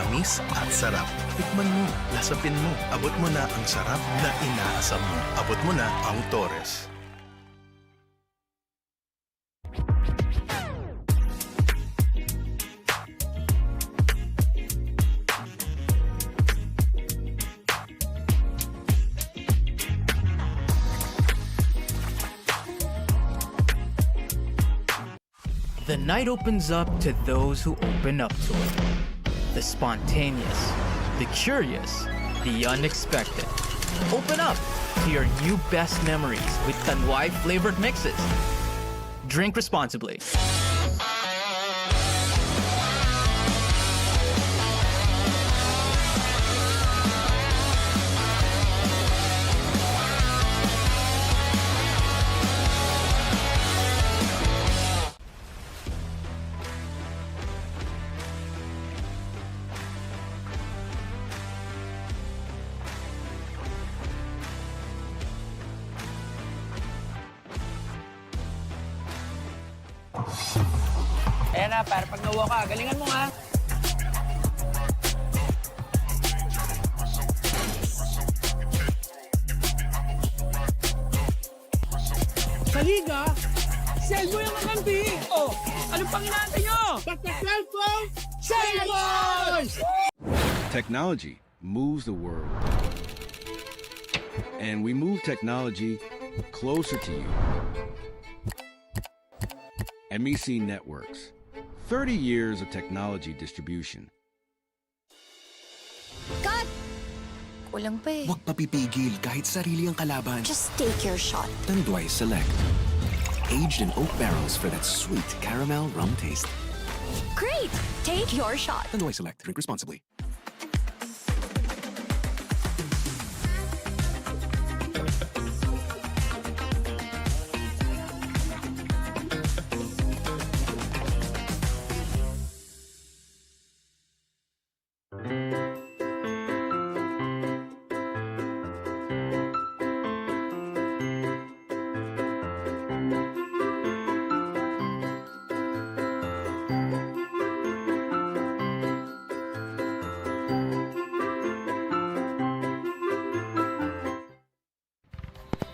tamis at sarap. Tikman mo, lasapin mo, abot mo na ang sarap na inaasam mo. Abot mo na ang Torres. The night opens up to those who open up to it. The spontaneous, the curious, the unexpected. Open up to your new best memories with Tanduay flavored mixes. Drink responsibly. Ayan na, para pag nawa ka, galingan mo ha. Sa liga, cellphone yung makampi. Oh, ano pang inaantay nyo? Basta cellphone, cellphone! Technology moves the world. And we move technology closer to you. MEC Networks. 30 years of technology distribution. Cut! Kulang pa eh. Huwag papipigil kahit sarili ang kalaban. Just take your shot. Tanduay Select. Aged in oak barrels for that sweet caramel rum taste. Great! Take your shot. Tanduay Select. Drink responsibly.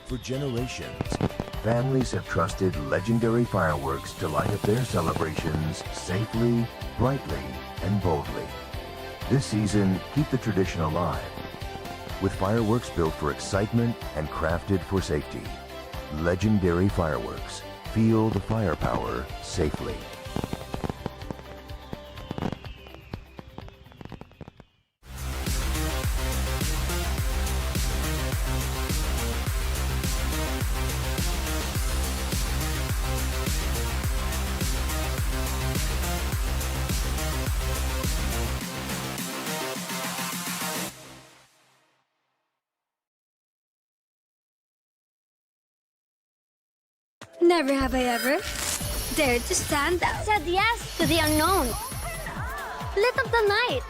For generations, families have trusted legendary fireworks to light up their celebrations safely, brightly, and boldly. This season, keep the tradition alive with fireworks built for excitement and crafted for safety. Legendary fireworks. Feel the firepower safely. Never have I ever dared to stand out. Said yes to the unknown. Lit up the night.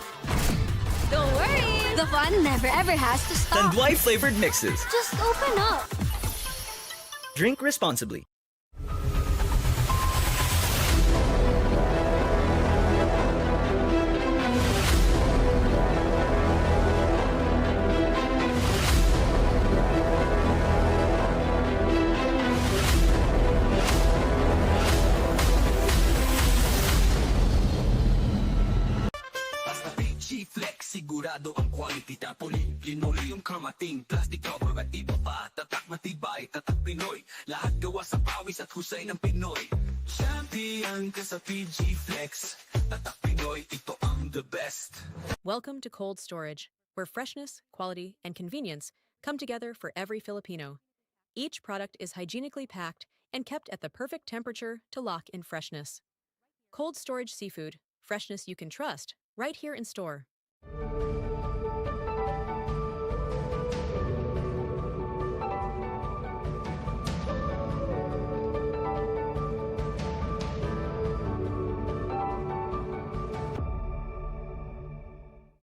Don't worry. The fun never ever has to stop. Tanduay flavored mixes. Just open up. Drink responsibly. Sigurado ang quality tapoli linoleum kamating plastic cover at iba pa tatak matibay tatak Pinoy lahat gawa sa pawis at husay ng Pinoy champion ka sa PG Flex tatak Pinoy ito ang the best. Welcome to Cold Storage, where freshness, quality, and convenience come together for every Filipino. Each product is hygienically packed and kept at the perfect temperature to lock in freshness. Cold Storage Seafood, freshness you can trust, right here in store.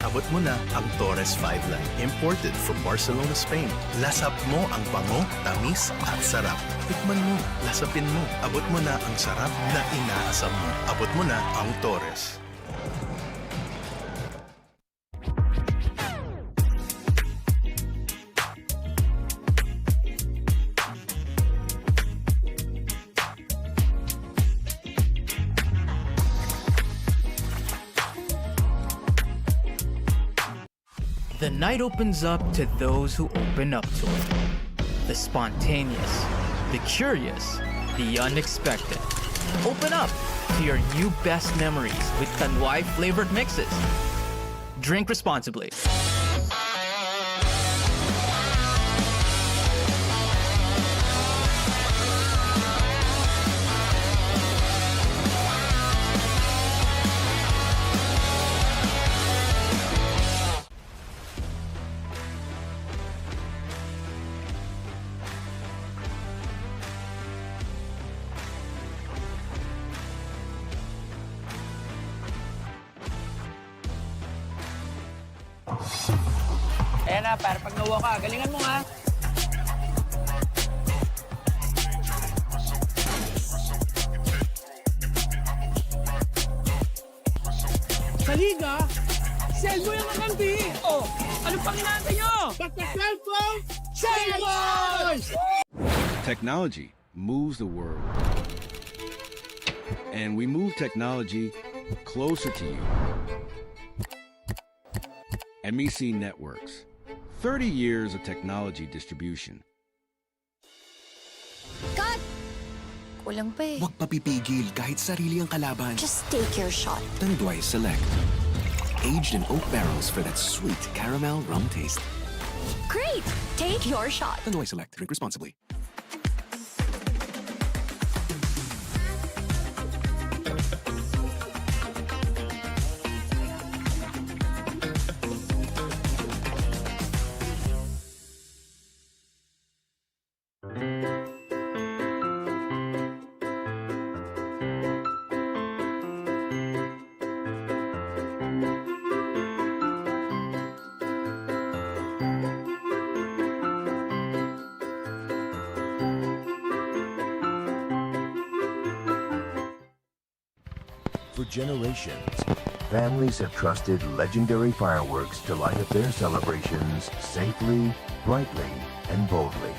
Abot mo na ang Torres 5 Line, imported from Barcelona, Spain. Lasap mo ang bango, tamis at sarap. Tikman mo, lasapin mo, abot mo na ang sarap na inaasam mo. Abot mo na ang Torres. The night opens up to those who open up to it. The spontaneous, the curious, the unexpected. Open up to your new best memories with Tanduay flavored mixes. Drink responsibly. Ayan na, para pag nawa ka, galingan mo ha. Sa liga, sell mo yung kakampi. Oh, ano pang inaantay nyo? Basta cellphone, cellphone! Technology moves the world. And we move technology closer to you. MEC Networks. 30 years of technology distribution. Cut! Kulang pa eh. Huwag papipigil kahit sarili ang kalaban. Just take your shot. Tanduay Select. Aged in oak barrels for that sweet caramel rum taste. Great! Take your shot. Tanduay Select. Drink responsibly. For generations, families have trusted legendary fireworks to light up their celebrations safely, brightly, and boldly.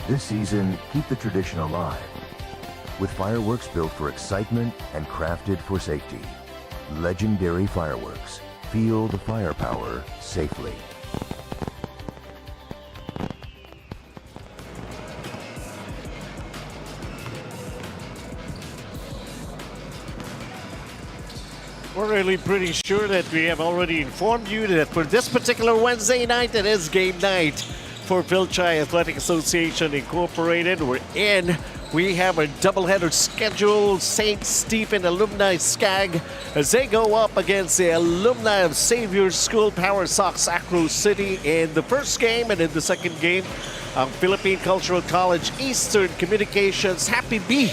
This season, keep the tradition alive with fireworks built for excitement and crafted for safety. Legendary fireworks. Feel the firepower safely. We're really pretty sure that we have already informed you that for this particular Wednesday night, it is game night for Fil-Chi Athletic Association Incorporated. We have a doubleheader schedule. St. Stephen Alumni SCAG as they go up against the alumni of Xavier School POWERSOX AcroCity in the first game, and in the second game, Philippine Cultural College Eastern Communications Happy B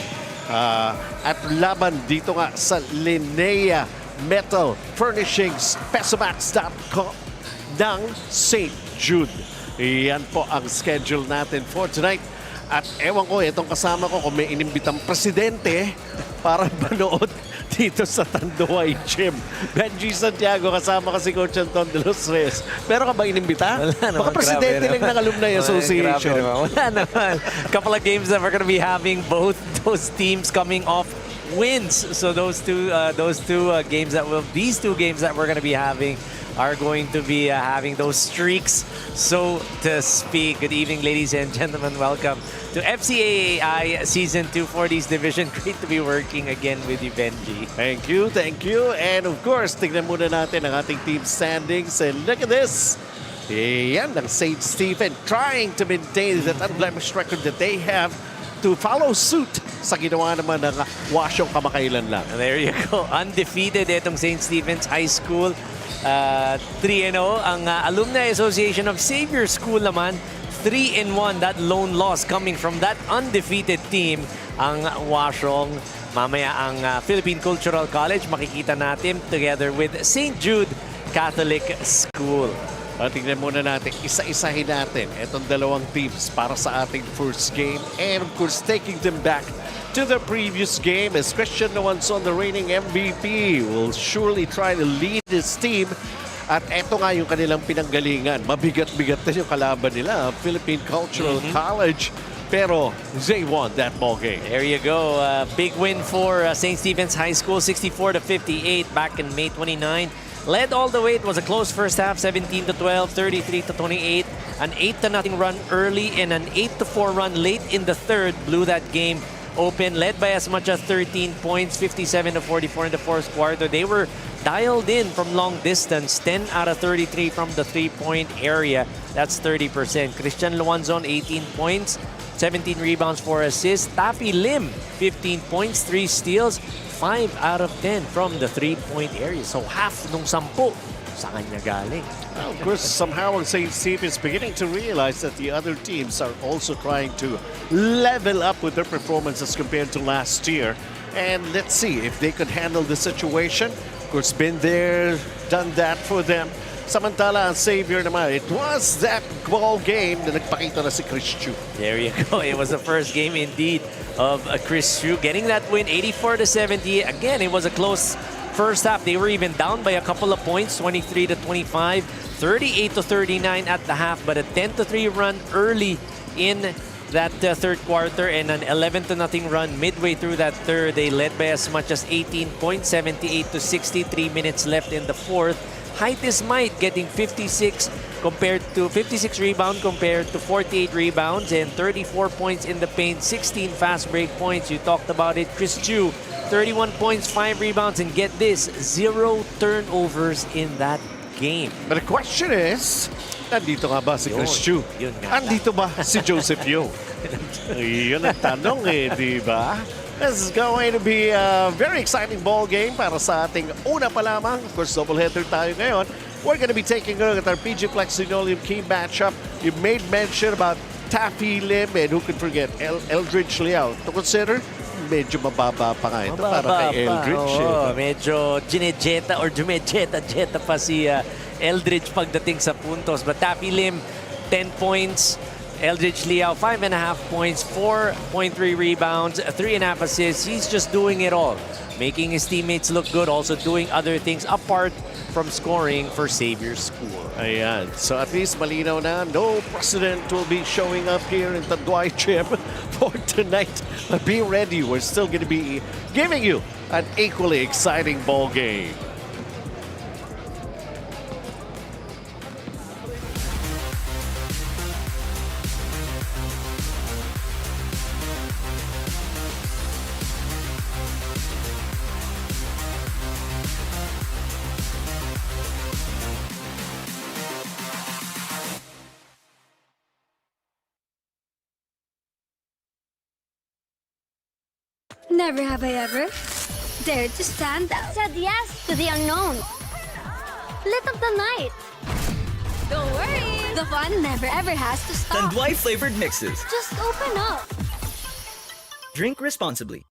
at laban dito nga sa Linnea Metal Furnishings Pesomax.com ng St. Jude. Yan po ang schedule natin for tonight. At ewan ko, itong kasama ko kung may inimbitang presidente para manood dito sa Tanduay Gym. Benji Santiago, kasama ka si Coach Anton de los Reyes. Pero ka ba inimbita? Wala naman, baka presidente lang ng Alumni Association. Wala naman. Couple of games that we're going to be having, both those teams coming off wins. So these two games that we're going to be having are going to be having those streaks, so to speak. Good evening, ladies and gentlemen. Welcome to FCAAI Season 2 40s Division. Great to be working again with you, Benji. Thank you, thank you. And of course, tignan muna natin ang ating team standings. And look at this. Yan ang St. Stephen trying to maintain that unblemished record that they have to follow suit sa ginawa naman ng Wasyong kamakailan lang. There you go. Undefeated itong St. Stephen's High School. 3-0 ang Alumni Association of Xavier School naman. 3-1, that lone loss coming from that undefeated team. Ang Wasyong, mamaya ang Philippine Cultural College, makikita natin together with St. Jude Catholic School. Tingnan muna natin, isa-isahin natin itong dalawang teams para sa ating first game. And of course, taking them back to the previous game as Christian Nawanson, the reigning MVP, will surely try to lead this team. At eto nga yung kanilang pinanggalingan. Mabigat-bigat na yung kalaban nila, Philippine Cultural College. Pero they won that ball game. There you go. Big win for St. Stephen's High School, 64-58 back in May 29. led all the way. It was a close first half, 17-12, 33-28. An 8-0 run early and an 8-4 run late in the third blew that game open, led by as much as 13 points, 57-44 in the fourth quarter. They were dialed in from long distance, 10 out of 33 from the three-point area. That's 30%. Christian Luanzon, 18 points, 17 rebounds, 4 assists. Taffy Lim, 15 points, 3 steals, 5 out of 10 from the three-point area. So half nung 10 sa kanya galing. Well, of course, somehow St. Steve is beginning to realize that the other teams are also trying to level up with their performances compared to last year. And let's see if they could handle the situation. Of course, been there, done that for them. Samantala, ang savior naman, it was that ball game na nagpakita na si Chris Chu. There you go. It was the first game indeed of Chris Chu getting that win, 84-70. Again, it was a close first half. They were even down by a couple of points, 23-25, 38-39 at the half, but a 10-3 run early in that third quarter and an 11-0 run midway through that third. They led by as much as 18 points, 78-60, 3 minutes left in the fourth. Height is might, getting 56 rebounds compared to 48 rebounds and 34 points in the paint, 16 fast break points. You talked about it. Chris Chu, 31 points, 5 rebounds, and get this, 0 turnovers in that game. But the question is, nandito nga ba si Chris Chu? Nandito ba si Joseph Yo? Yun ang tanong di ba? This is going to be a very exciting ball game para sa ating una pa lamang. Of course, doubleheader tayo ngayon. We're going to be taking a look at our PG Flex Linoleum key matchup. You made mention about Taffy Lim and who could forget Eldridge Liao. To consider, medyo mababa pa nga ito para kay Eldridge. Medyo ginejeta or jumejeta pa si Eldridge pagdating sa puntos. But Taffy Lim, 10 points. Eldridge Liao, 5.5 points, 4.3 rebounds, 3.5 assists. He's just doing it all, making his teammates look good, also doing other things apart from scoring for Xavier's school. Ayan. So at least malinaw na, no precedent will be showing up here in Tanduay Gym for tonight. But be ready, we're still going to be giving you an equally exciting ball game. Never have I ever dared to stand out. Said yes to the unknown. Lit up the night. Don't worry. The fun never ever has to stop. Tanduay flavored mixes. Just open up. Drink responsibly.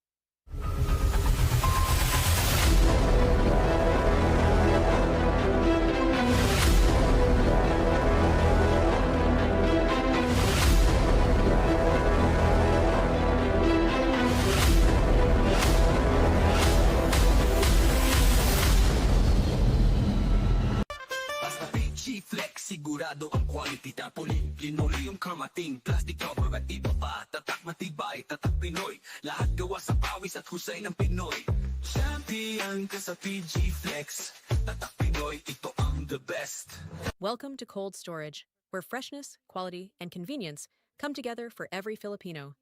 Sigurado ang quality tapoli linoleum kamating plastic cover at iba pa tatak matibay tatak Pinoy lahat gawa sa pawis at husay ng Pinoy champion ka sa PG Flex tatak Pinoy ito ang the best. Welcome to Cold Storage, where freshness, quality, and convenience come together for every Filipino.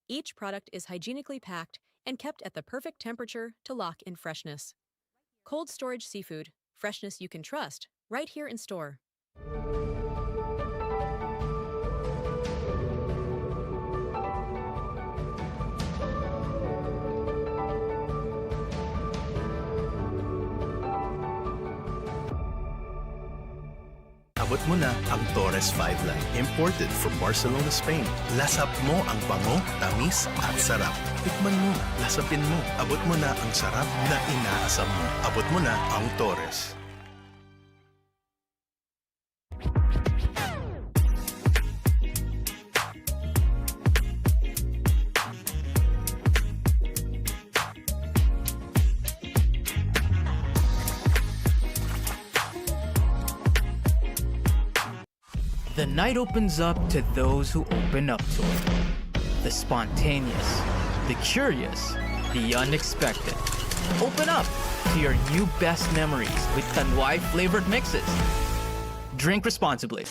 Each product is hygienically packed and kept at the perfect temperature to lock in freshness. Cold Storage Seafood, freshness you can trust, right here in store. Abot mo na ang Torres 5 line, imported from Barcelona, Spain. Lasap mo ang bango, tamis at sarap. Tikman mo, lasapin mo. Abot mo na ang sarap na inaasam mo. Abot mo na ang Torres. The night opens up to those who open up to it. The spontaneous, the curious, the unexpected. Open up to your new best memories with Tanduay flavored mixes. Drink responsibly.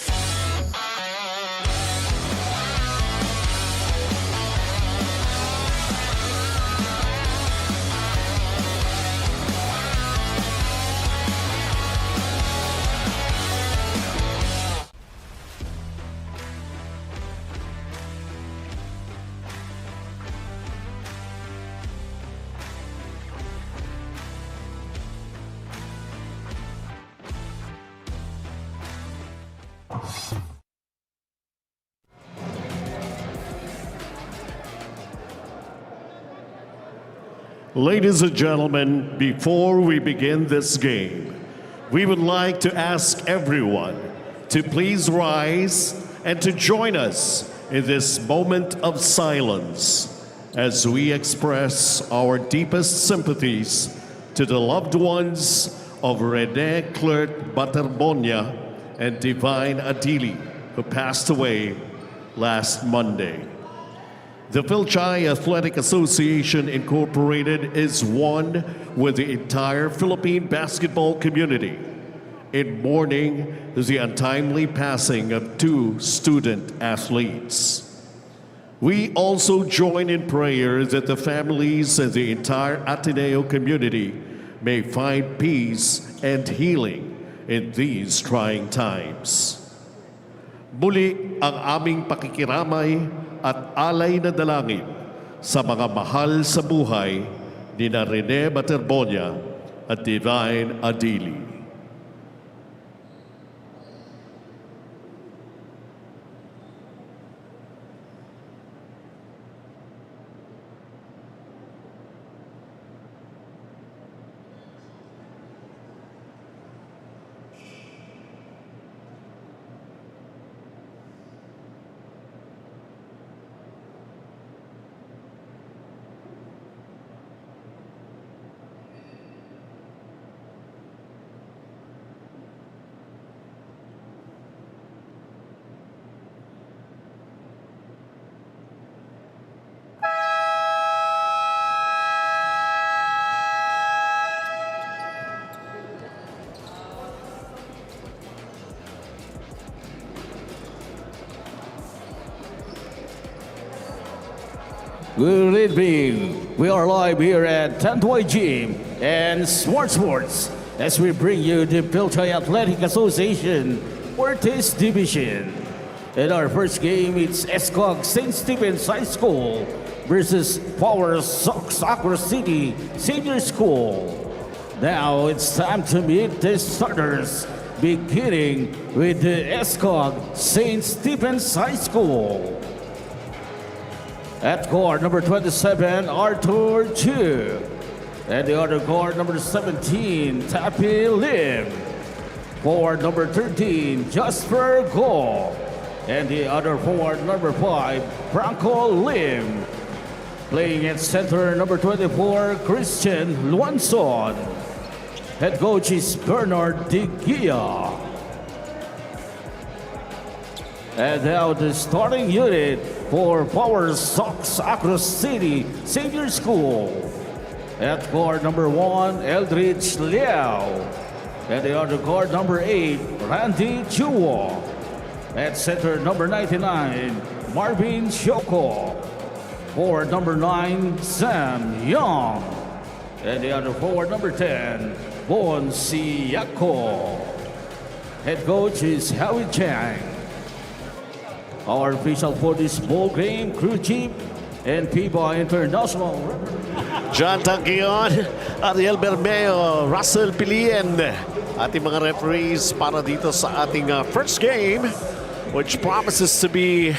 Ladies and gentlemen, before we begin this game, we would like to ask everyone to please rise and to join us in this moment of silence as we express our deepest sympathies to the loved ones of Rene Clerc Baterbonia and Divine Adili, who passed away last Monday. The Fil-Chi Athletic Association Incorporated is one with the entire Philippine basketball community in mourning the untimely passing of two student athletes. We also join in prayer that the families and the entire Ateneo community may find peace and healing in these trying times. Muli ang aming pakikiramay at alay na dalangin sa mga mahal sa buhay ni na Rene Baterbonia at Divine Adili. Good evening. We are live here at Tanduay Gym and Sports as we bring you the Fil-Chi Athletic Association Ortiz Division. In our first game, it's SCAG St. Stephen's High School versus POWERSOX AcroCity Senior School. Now it's time to meet the starters, beginning with the SCAG St. Stephen's High School. At guard number 27, Arthur Chu. And the other guard number 17, Tapi Lim. Forward number 13, Jasper Go. And the other forward number 5, Franco Lim. Playing at center number 24, Christian Luanson. Head coach is Bernard De Gia. And now the starting unit for POWERSOX AcroCity Senior School. At guard number 1, Eldridge Liao. And the other guard number 8, Randy Chuo. At center number 99, Marvin Shoko. Forward number 9, Sam Young. And the other forward number 10, Bon Siyako. Head coach is Howie Chang. Our official for this ball game, crew chief and FIBA International. John Tanquion, Ariel Bermeo, Russell Pilien, ating mga referees para dito sa ating first game, which promises to be,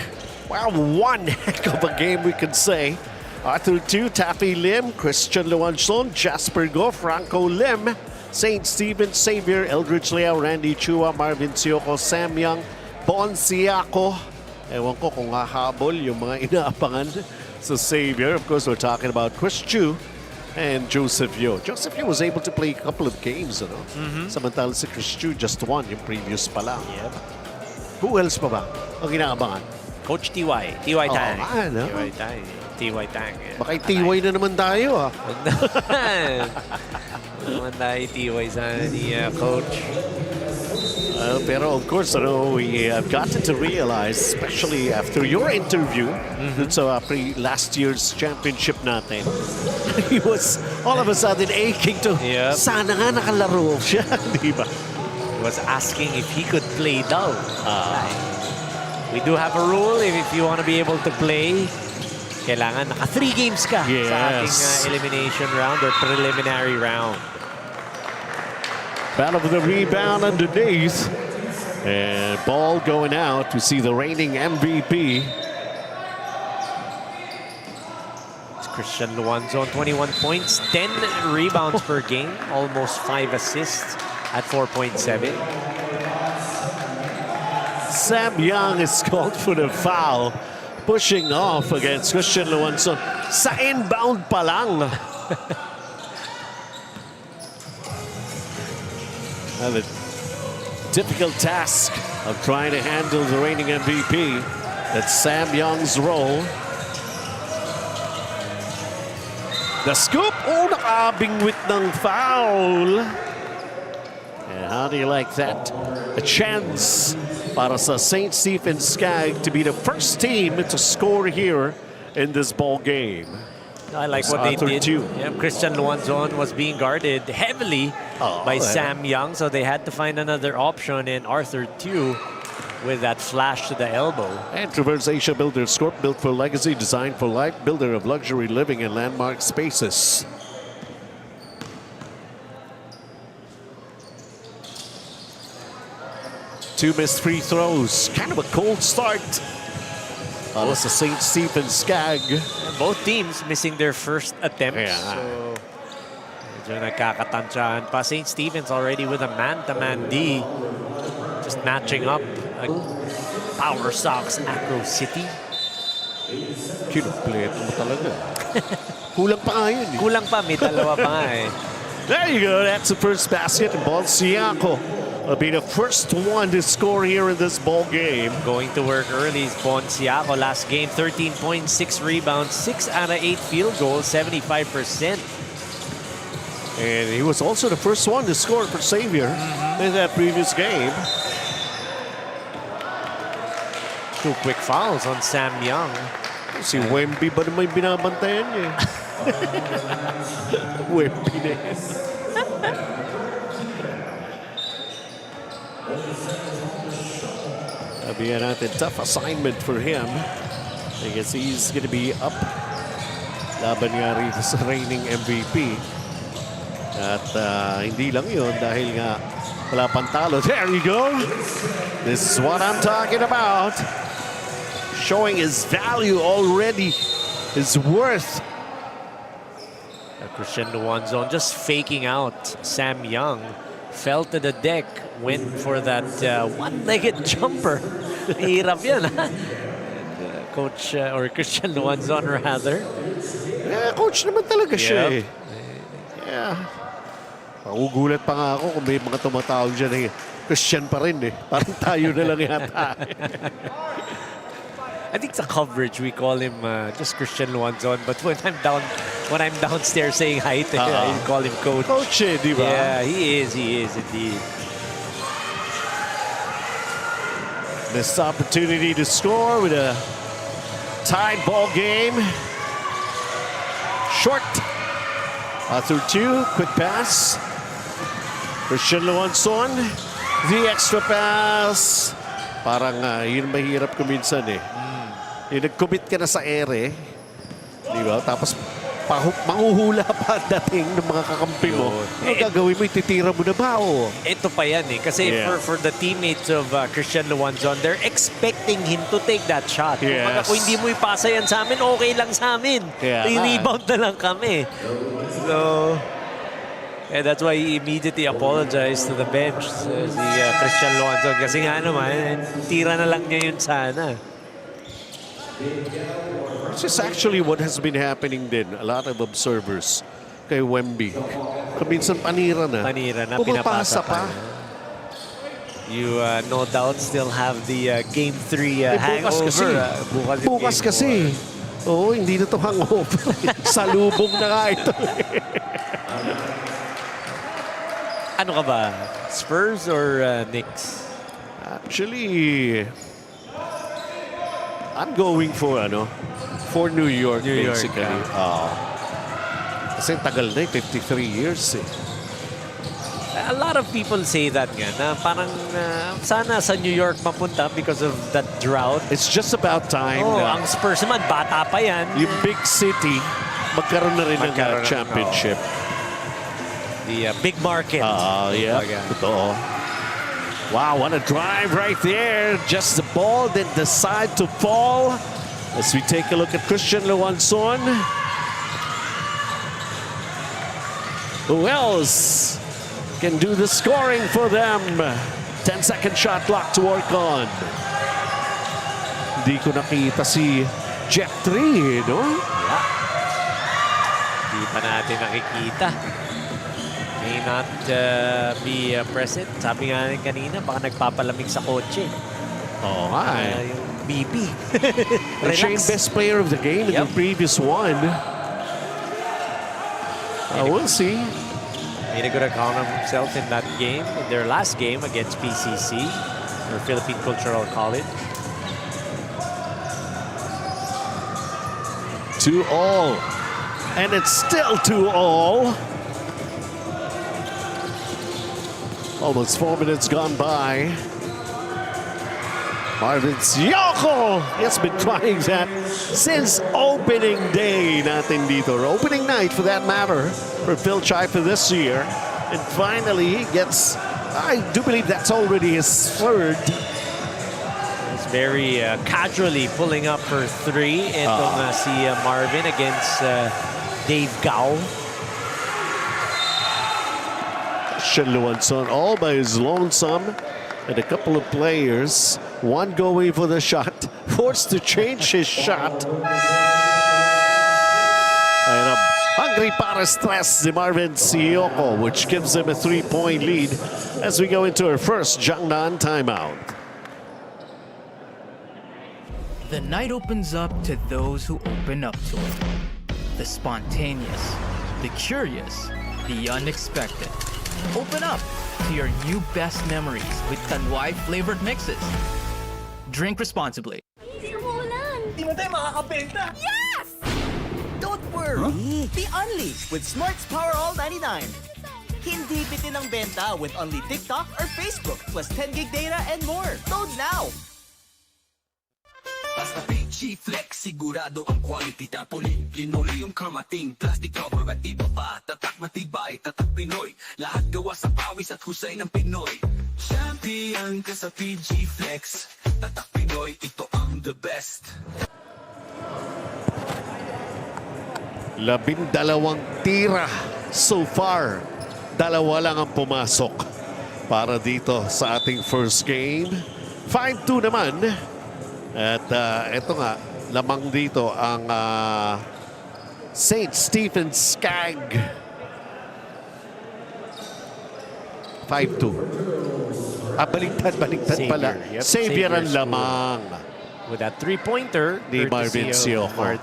well, one heck of a game we could say. Arthur Tu, Taffy Lim, Christian Luanson, Jasper Go, Franco Lim, St. Stephen Xavier, Eldridge Leo, Randy Chua, Marvin Sioko, Sam Young, Bon Siako. Ewan ko kung hahabol yung mga inaapangan sa Xavier. Of course, we're talking about Chris Chu and Joseph Yo. Joseph Yo was able to play a couple of games, ano? Samantala si Chris Chu just one yung previous pa lang. Yep. Who else pa ba ang inaabangan? Coach TY. TY Tang. Ano? TY Tang. TY Tang. Baka TY na naman tayo, ha? Naman naitiway sana ni coach. Pero of course, we have gotten to realize, especially after your interview, so after last year's championship natin, he was all of a sudden aching to, sana nga nakalaro siya, di ba? He was asking if he could play daw. We do have a rule, if you want to be able to play, kailangan naka 3 games ka sa ating elimination round or preliminary round. Battle of the rebound underneath. And ball going out. We see the reigning MVP. It's Christian Luanzo on 21 points, 10 rebounds per game, almost 5 assists at 4.7. Sam Young is called for the foul. Pushing off against Christian Luanzo. Sa inbound pa lang. A difficult task of trying to handle the reigning MVP. That's Sam Young's role. The scoop! Oh, nakabingwit ng foul. And how do you like that? A chance para sa St. Stephen's SCAG to be the first team to score here in this ball game. I like what they did. Yeah, Christian Luanzon was being guarded heavily by Sam Young, so they had to find another option in Arthur Tew with that flash to the elbow. And Traverse Asia Builders Corp, built for legacy, designed for life, builder of luxury living and landmark spaces. Two missed free throws. Kind of a cold start. That's the St. Stephen's SCAG. Both teams missing their first attempts. So, medyo nagkakatansyahan pa. St. Stephen's already with a man-to-man D. Just matching up. POWERSOX AcroCity. Kinumpleto mo talaga. Kulang pa nga yun. Kulang pa. May dalawa pa nga eh. There you go. That's the first basket. And Bonsiaco will be the first one to score here in this ball game. Going to work early is Bonsiaco. Last game, 13.6 rebounds, 6 out of 8 field goals, 75%. And he was also the first one to score for Xavier in that previous game. 2 quick fouls on Sam Young. Si Wemby ba naman binabantayan niya? Wemby na yan. Sabihan natin, tough assignment for him. I guess he's going to be up. Laban nga rito sa reigning MVP. At hindi lang yun dahil nga wala pang talo. There you go. This is what I'm talking about. Showing his value already, his worth. Christian Luanzon just faking out Sam Young. Fell to the deck, went for that one-legged jumper. Hirap yan, ha? Coach, or Christian Luanzon rather. Yeah, coach naman talaga siya eh. Yeah. Magugulat pa nga ako kung may mga tumatawag dyan eh. Christian pa rin eh. Parang tayo na lang yata. I think sa coverage we call him just Christian Luanzon, but when I'm downstairs saying hi to him, I call him coach. Coach eh, di ba? Yeah, he is indeed. Missed opportunity to score with a tied ball game. Short. Through 2, quick pass. Christian Luanzon, the extra pass. Parang yun mahirap kuminsan eh. Yung nag-commit ka na sa ere, di ba? Tapos manghuhula pa dating ng mga kakampi mo. Ano gagawin mo? Ititira mo na ba? O? Ito pa yan eh. Kasi for the teammates of Christian Luanzon, they're expecting him to take that shot. Yes. Kung hindi mo ipasa yan sa amin, okay lang sa amin. I-rebound na lang kami. So, that's why he immediately apologized to the bench. Si Christian Luanzon. Kasi nga naman, tira na lang niya yun sana. This is actually what has been happening din. A lot of observers kay Wemby. Kaminsan panira na. Pinapasa pa. You no doubt still have the Game 3 hangover. Bukas kasi. Oo, hindi na ito hangover. Salubong na nga ito. Ano ka ba? Spurs or Knicks? Actually, I'm going for New York, basically. Kasi tagal na 53 years eh. A lot of people say that nga, na parang sana sa New York mapunta because of that drought. It's just about time na ang Spurs naman, bata pa yan. yung big city, magkaroon na rin ng championship. The big market. Yeah, totoo. Wow, what a drive right there. Just the ball didn't decide to fall. As we take a look at Christian Lewanson. Who else can do the scoring for them? 10-second shot clock to work on. Hindi ko nakita si Jeff 3, no? Hindi pa natin nakikita. May not be present. Sabi nga rin kanina, baka nagpapalamig sa kotse. Oh, hi. Yung BP. Siya yung best player of the game in the previous one. We'll see. Made a good account of himself in that game, in their last game against PCC, or Philippine Cultural College. 2-all. And it's still 2-all. Almost 4 minutes gone by. Marvin Sioko has been trying that since opening day natin dito, or opening night for that matter, for Fil-Chi for this year. And finally, he gets, I do believe that's already his third. He's very casually pulling up for three. Itong si Marvin against Dave Gao. Lewanson all by his lonesome, and a couple of players, one going for the shot, forced to change his shot. And hungry para stress si Marvin Sioko, which gives him a 3-point lead as we go into our first Jiangnan timeout. The night opens up to those who open up to it. The spontaneous, the curious, the unexpected. Open up to your new best memories with Tanduay flavored mixes. Drink responsibly. Hindi mo tayo makakabenta! Yes! Don't worry! Be unleashed with Smart's Power All 99. Hindi bitin ang benta with only TikTok or Facebook plus 10 gig data and more. Load now! Basta Fil-Chi Flex, sigurado ang quality tapoli. Linoleum kamating, plastic cover at iba pa. Tatak matibay, tatak Pinoy. Lahat gawa sa pawis at husay ng Pinoy. Champion ka sa Fil-Chi Flex. Tatak Pinoy, ito ang the best. 12 tira so far. 2 lang ang pumasok para dito sa ating first game. 5-2 naman. At ito nga, lamang dito ang St. Stephen's SCAG. 5-2. Baliktad pala. Yep. Xavier ang lamang. With that three-pointer, Ni Marvin Sioko.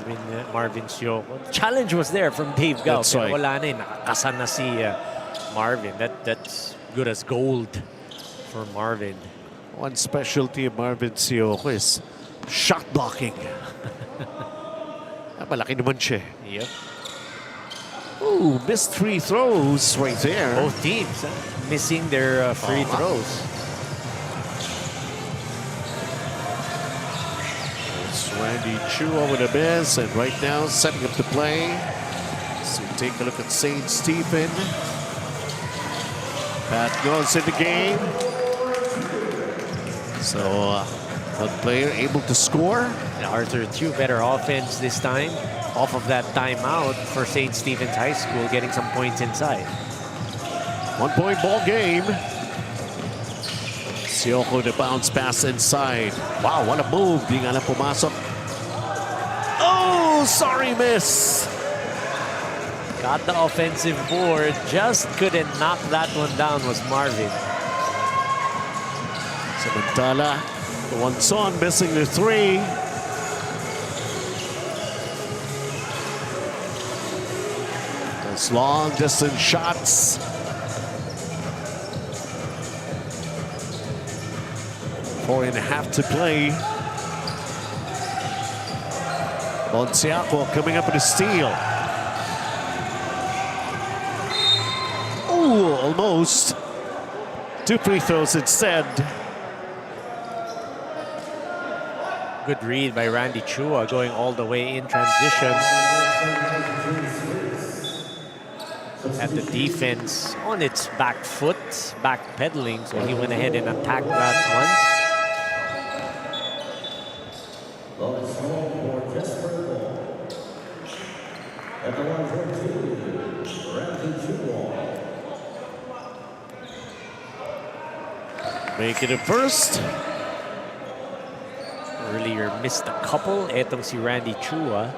Marvin Sioko. Challenge was there from Dave Gao. That's right. Wala na nakakasan na si Marvin. That's good as gold for Marvin. One specialty of Marvin Sioko is shot blocking. Malaki naman siya. Yep. Ooh, missed free throws right there. Both teams missing their free throws. It's Randy Chua with a miss, and right now setting up the play. So take a look at St. Stephen. Pat goes in the game. So one player able to score. And Arthur Chu, better offense this time. Off of that timeout for St. Stephen's High School, getting some points inside. 1-point ball game. Sioko to bounce pass inside. Wow, what a move. Di nga lang pumasok. Oh, sorry, miss. Got the offensive board, just couldn't knock that one down was Marvin. Samantala, Lewanson missing the three. Those long distance shots. 4.5 to play. Monsiaco coming up with a steal. Ooh, almost. 2 free throws instead. Good read by Randy Chua, going all the way in transition. At the defense on its back foot, back pedaling, so he went ahead and attacked that one. Make it a first. Earlier missed a couple. Etong si Randy Chua.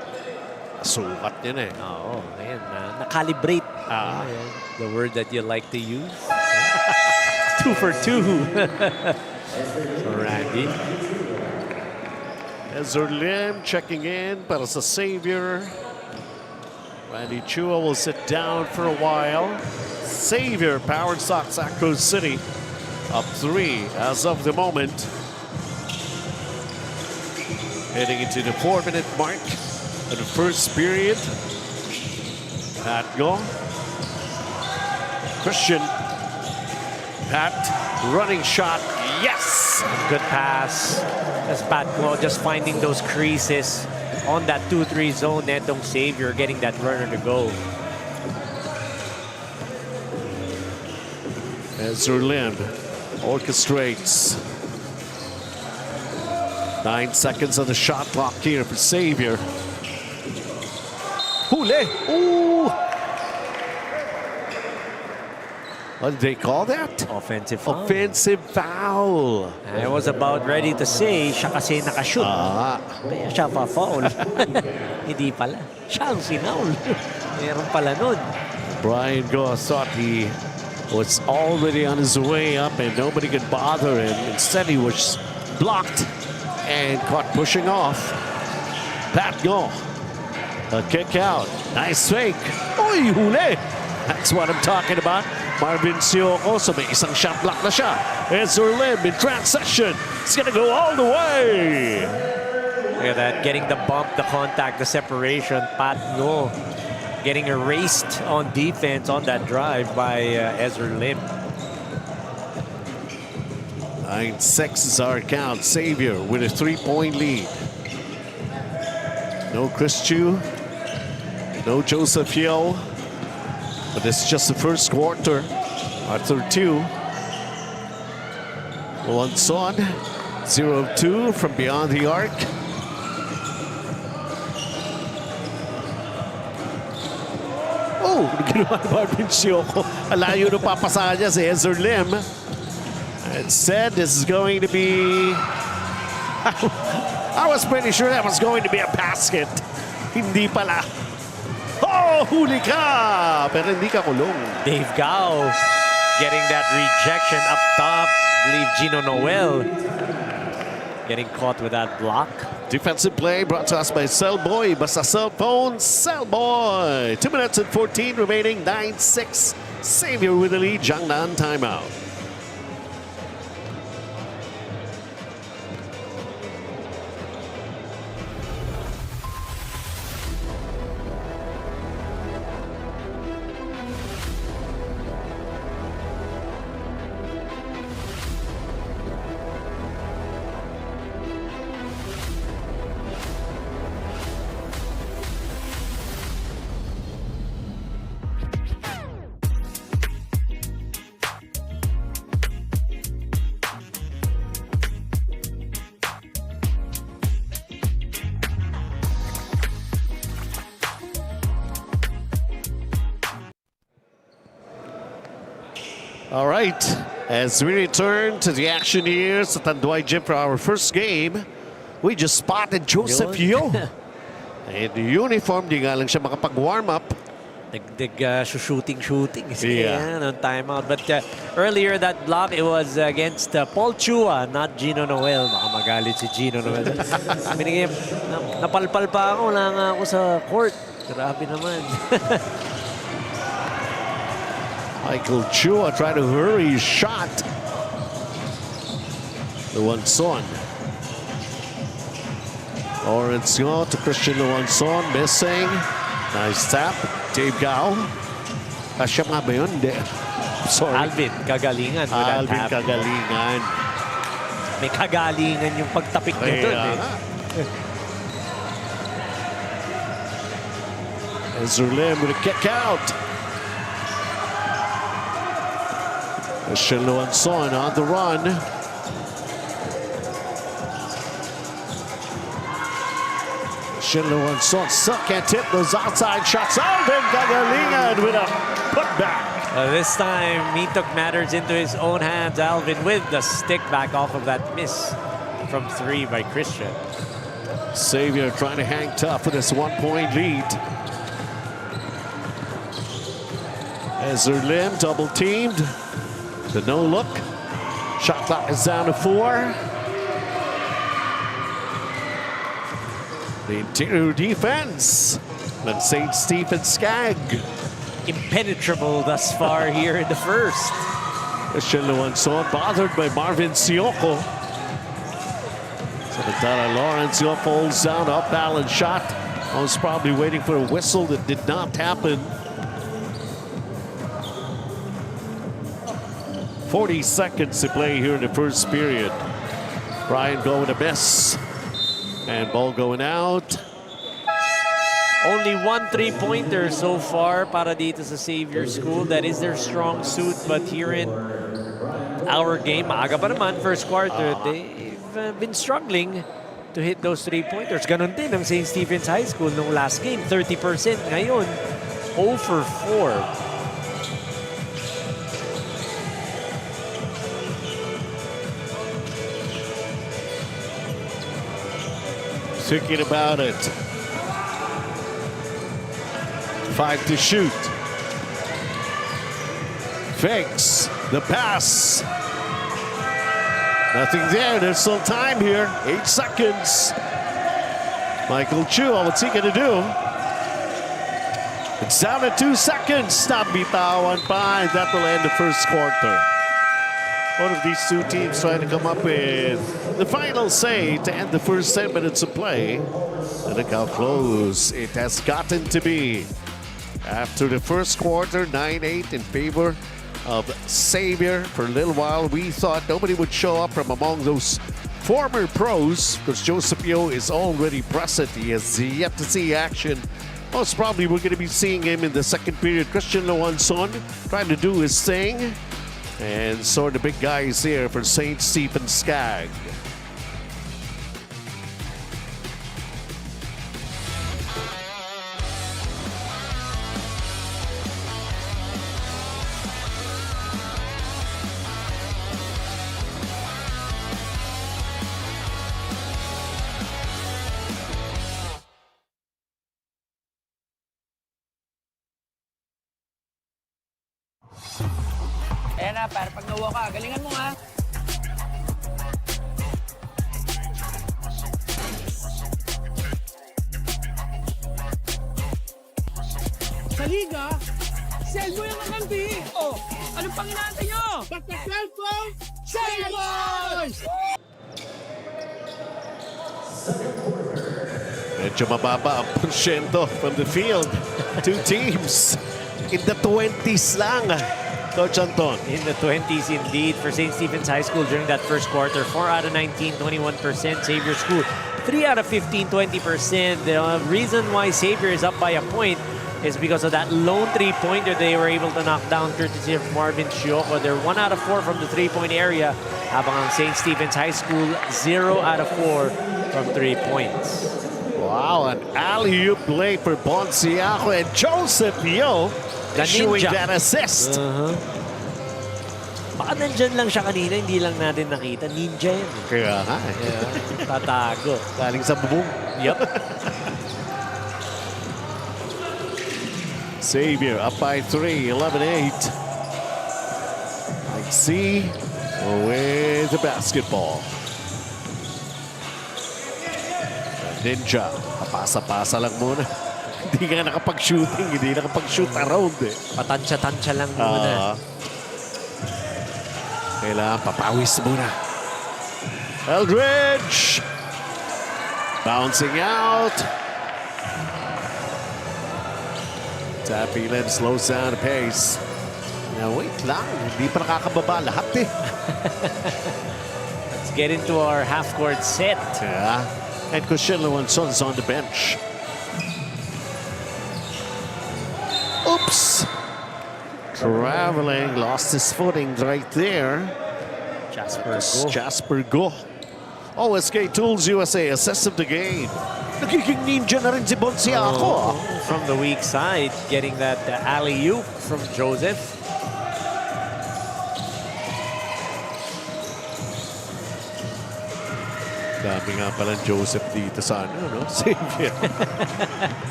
Sukat din eh. Oo, ayan. Nakalibrate. Ayan, the word that you like to use. 2 for 2. So Randy. Ezra Lim checking in para sa Xavier. Randy Chua will sit down for a while. Xavier, POWERSOX, AcroCity. Up 3 as of the moment. Heading into the 4-minute mark of the first period. Pat Go. Christian. Pat, running shot. Yes! Good pass. That's Pat Go just finding those creases on that 2-3 zone. Netong Xavier getting that runner to go. Ezra Lim orchestrates. 9 seconds on the shot clock here for Xavier. Huli! Ooh! What did they call that? Offensive foul. Offensive foul. I was about ready to say, siya kasi nakashoot. Kaya siya pa-foul. Hindi pala. Siya ang sinaul. Meron pala nun. Brian Goss thought he was already on his way up and nobody could bother him. Instead, he was blocked and caught pushing off. Pat Go. A kick out. Nice fake. Uy, huli! That's what I'm talking about. Marvin Sioco, so may isang shot block na siya. Ezra Lim in transition. It's gonna go all the way. Look at that, getting the bump, the contact, the separation. Pat Go getting erased on defense on that drive by Ezra Lim. 9-6 is our count. Xavier with a 3-point lead. No Chris Chu. No Joseph Yo. But it's just the first quarter. Arthur 2. Lonson. 0-2 from beyond the arc. Oh, ginawa ni Marvin Sioco. Alayo na papasahan niya si Ezra Lim. Instead, this is going to be... I was pretty sure that was going to be a basket. Hindi pala. Oh, huli ka! Pero hindi ka kulong. Dave Gao getting that rejection up top. I believe Gino Noel getting caught with that block. Defensive play brought to us by Cellboy. Basta cell phone, Cellboy. 2 minutes and 14 remaining. 9-6. Xavier with the lead. Jiangnan timeout. All right, as we return to the action here sa Tanduay Gym for our first game, we just spotted Joseph Yo. In uniform, di nga lang siya makapag-warm up. Shooting. Yeah. On timeout. But earlier that block, it was against Paul Chua, not Gino Noel. Baka magalit si Gino Noel. Binigay, napalpal pa ako, wala nga ako sa court. Grabe naman. Michael Chua trying to hurry his shot. Luanson. Lawrence Ngo to Christian Luanson. Missing. Nice tap. Dave Gao. Kasya nga ba yun? Hindi. Sorry. Alvin, kagalingan. with that Alvin tap. kagalingan. May kagalingan yung pagtapik niya doon. Ezra Lim with a kick out. Christian Luanson on the run. Christian Luanson still can't hit those outside shots. Alvin kagalingan with a putback. This time, he took matters into his own hands. Alvin with the stick back off of that miss from 3 by Christian. Xavier trying to hang tough with his 1-point lead. Ezra Lim double teamed. The no look. Shot clock is down to 4. The interior defense. Then St. Stephen's SCAG. Impenetrable thus far here in the first. Christian Luanson bothered by Marvin Sioko. Samantala Lawrence falls down, up balance shot. I was probably waiting for a whistle that did not happen. 40 seconds to play here in the first period. Brian going to miss. And ball going out. Only 1 3-pointer so far para dito sa Xavier School. That is their strong suit. But here in our game, maaga pa naman, first quarter, they've been struggling to hit those 3-pointers. Ganon din ang St. Stephen's High School nung last game, 30%. Ngayon, 0 for 4. Thinking about it. 5 to shoot. Fakes the pass. Nothing there. There's still time here. 8 seconds. Michael Chu, what's he gonna do? It's down to 2 seconds. Not bitawan pa, and that will end the first quarter. One of these two teams trying to come up with the final say to end the first 10 minutes of play. And look how close it has gotten to be. After the first quarter, 9-8 in favor of Xavier. For a little while, we thought nobody would show up from among those former pros because Joseph Yo is already present. He has yet to see action. Most probably, we're going to be seeing him in the second period. Christian Luanson trying to do his thing. And so are the big guys here for St. Stephen's SCAG. Ayan na, para pag nawa ka, galingan mo ha. Sa liga, sell mo yung kakampi. Oh, anong pang inaantay nyo? Basta cellphone, cellphone! Medyo mababa ang porsyento from the field. Two teams in the 20s lang. Coach Anton. In the 20s indeed for St. Stephen's High School during that first quarter. 4 out of 19, 21%. Xavier School, 3 out of 15, 20%. The reason why Xavier is up by a point is because of that lone 3-pointer they were able to knock down courtesy of Marvin Chioco. They're 1 out of 4 from the 3-point area. Habang ang St. Stephen's High School, 0 out of 4 from 3 points. Wow, an alley-oop play for Bonciaco and Joseph Yo issuing that assist. Baka nandyan lang siya kanina, hindi lang natin nakita. Ninja yan. Kaya nga. Tatago. Galing sa bubong. Yep. Xavier up by 3, 11-8. I see with the basketball. Ninja, papasa-pasa lang muna. Hindi nga nakapag-shooting, hindi nakapag-shoot around eh. Patansya-tansya lang muna. Kailangan papawis muna. Eldridge! Bouncing out. Tappy then slows down the pace. Now wait lang, hindi pa nakakababa lahat eh. Let's get into our half-court set. Yeah. And Cushilo and Sons on the bench. Oops! Traveling, lost his footing right there. Jasper Go. Oh, SK Tools USA, assess of the game. Nagiging ninja na rin si Bonsiaco. From the weak side, getting that alley-oop from Joseph. Dami nga pala Joseph dito sa ano, no? Xavier.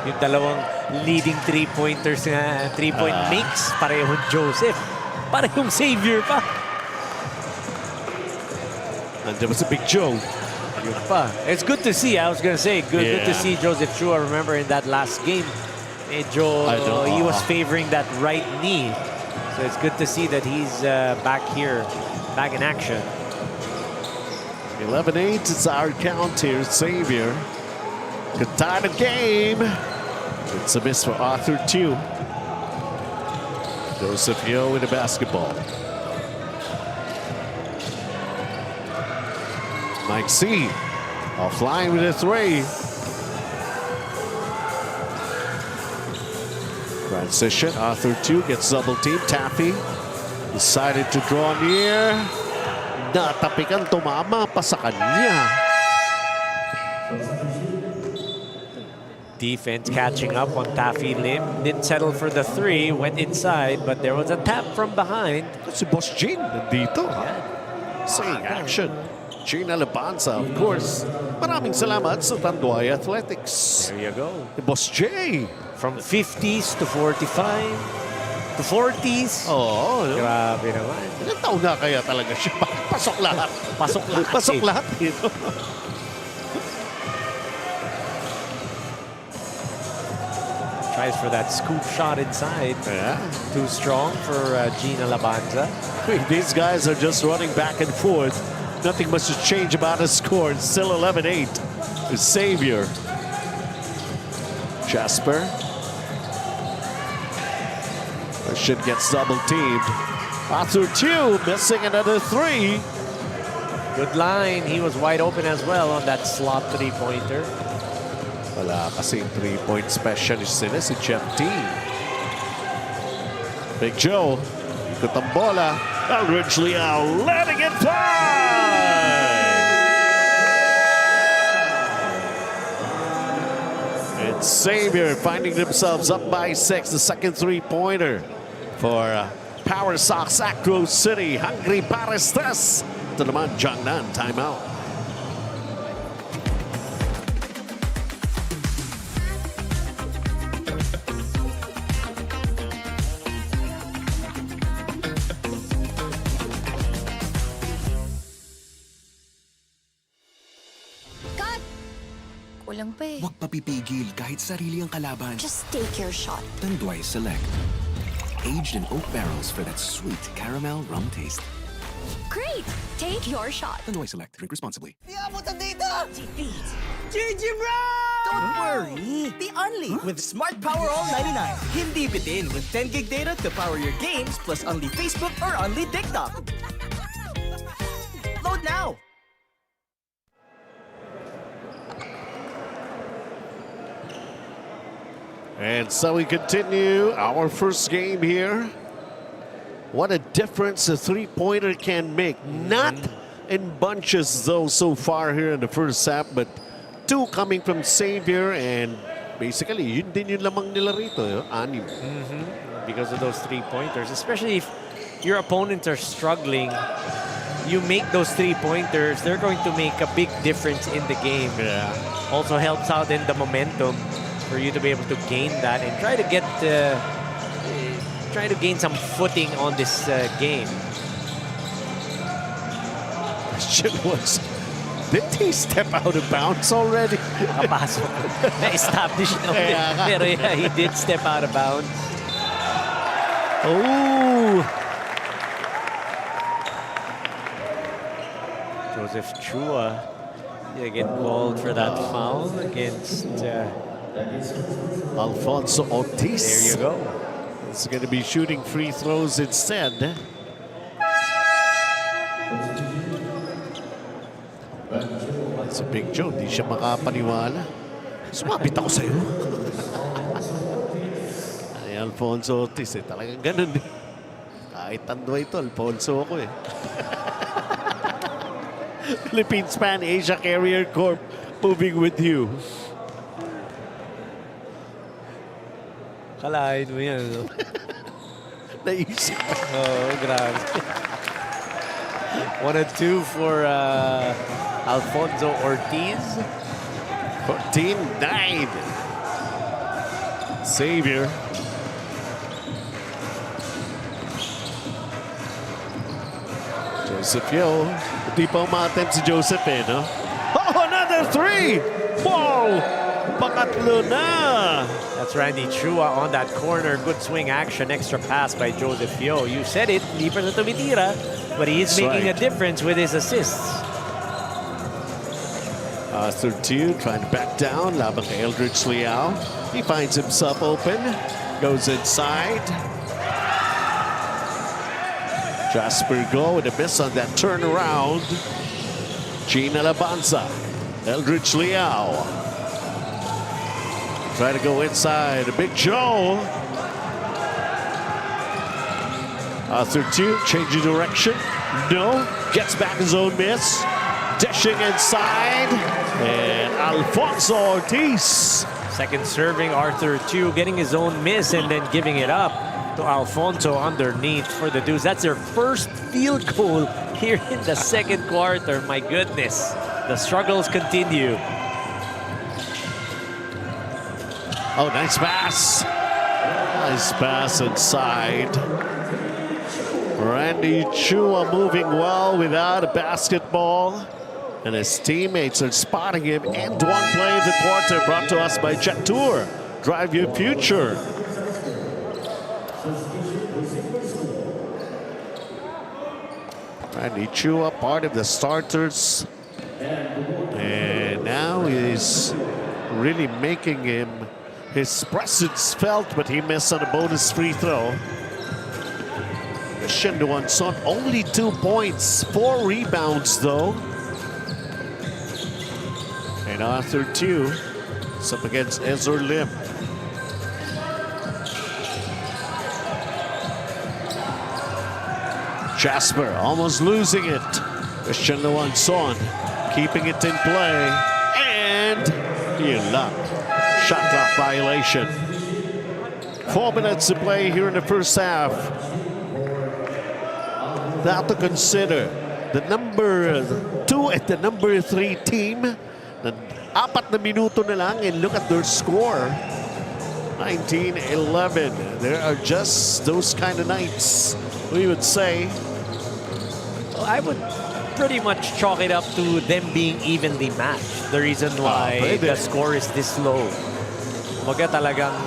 Yung dalawang leading three-pointers nga, three-point makes, parehong Joseph. Parehong Xavier pa. Nandiyan ba si Big Joe? Yun pa. It's good to see. I was gonna say, good to see Joseph Chu. I remember in that last game, medyo, he was favoring that right knee. So it's good to see that he's back here, back in action. 11-8, it's our count here, Xavier. Good time of game. It's a miss for Arthur Tew. Joseph Yo in the basketball. Mike C. Offline with a three. Transition. Arthur Tew gets double team. Taffy decided to draw near. Natapikan, tumama pa sa kanya. Defense catching up on Taffy Lim. Didn't settle for the three. Went inside, but there was a tap from behind. Si Boss Jean nandito. Seeing action. Gina Labanza, of course. Maraming salamat sa Tanduay Athletics. There you go. Boss J. From 50s to 45 to 40s. Oo. Grabe naman. Ilang taon na kaya talaga siya? Pasok lahat. Pasok lahat. Pasok lahat dito. Tries for that scoop shot inside. Yeah. Too strong for Gina Labanza. These guys are just running back and forth. Nothing much to change about the score. It's still 11-8. Xavier. Jasper. Christian gets double teamed. Arthur Tew missing another three. Good line. He was wide open as well on that slot three-pointer. Wala kasing three-point specialist sila si Jeff T. Big Joe. Ikot ang bola. Eldridge Liao letting it fly! And Xavier finding themselves up by 6. The second three-pointer for POWERSOX AcroCity. Hungry para stress. Ito naman, Jiangnan, timeout. Kulang pa eh. Huwag papipigil kahit sarili ang kalaban. Just take your shot. Tanduay Select. Aged in oak barrels for that sweet caramel rum taste. Great! Take your shot. Tanduay Select. Drink responsibly. Di abutan dito! GG bro! Don't worry. Be Unli with Smart Power All 99. Hindi bitin with 10 gig data to power your games plus Unli Facebook or Unli TikTok. Load now! And so we continue our first game here. What a difference a three-pointer can make. Not in bunches, though, so far here in the first half, but two coming from Xavier, and basically, yun din yung lamang nila rito, anim. Because of those three-pointers, especially if your opponents are struggling, you make those three-pointers, they're going to make a big difference in the game. Yeah. Also helps out in the momentum for you to be able to gain that and try to get try to gain some footing on this game. Question was, did he step out of bounds already? Kapasok. Na-establish na ulit. Pero yeah, he did step out of bounds. Oh! Joseph Chua again called for that foul against Alfonso Ortiz. There you go. He's going to be shooting free throws instead. That's a big joke. Di siya makapaniwala. Sumapit ako sa'yo. Ay, Alfonso Ortiz eh. Talagang ganun eh. Kahit Tanduay ito, Alfonso ako eh. Philippines Pan Asia Carrier Corp moving with you. Kalahin mo yan, no? Naisip. Oh, grabe. 1 and 2 for Alfonso Ortiz. 14-9. Xavier. Joseph Yo. Hindi pa umatem si Joseph eh, no? Oh, another 3! Wow! Pangatlo na! That's Randy Chua on that corner. Good swing action. Extra pass by Joseph Yo. You said it. Hindi pa na tumitira. But he is making a difference with his assists. 32 trying to back down. Laban kay Eldridge Liao. He finds himself open. Goes inside. Jasper Go with a miss on that turnaround. Gina Labanza. Eldridge Liao. Try to go inside. Big Joe. 32 changing direction. No. Gets back his own miss. Dishing inside. And Alfonso Ortiz. Second serving, Arthur Chu getting his own miss and then giving it up to Alfonso underneath for the Deuce. That's their first field goal here in the second quarter. My goodness, the struggles continue. Oh, nice pass. Nice pass inside. Randy Chua moving well without a basketball. And his teammates are spotting him. And one play of the quarter brought to us by Jet Tour. Drive your future. Randy Chua, part of the starters. And now he's really making his presence felt, but he missed on a bonus free throw. Shenduan Son, only 2 points, 4 rebounds though. And Arthur Tew is up against Ezra Lim. Jasper almost losing it. Shenduan Son keeping it in play. And shot clock violation. 4 minutes to play here in the first half. Now to consider the number 2 and the number 3 team. 4 na minuto na lang and look at their score. 19-11. There are just those kind of nights, we would say. Well, I would pretty much chalk it up to them being evenly matched. The reason why the score is this low. Kumbaga talagang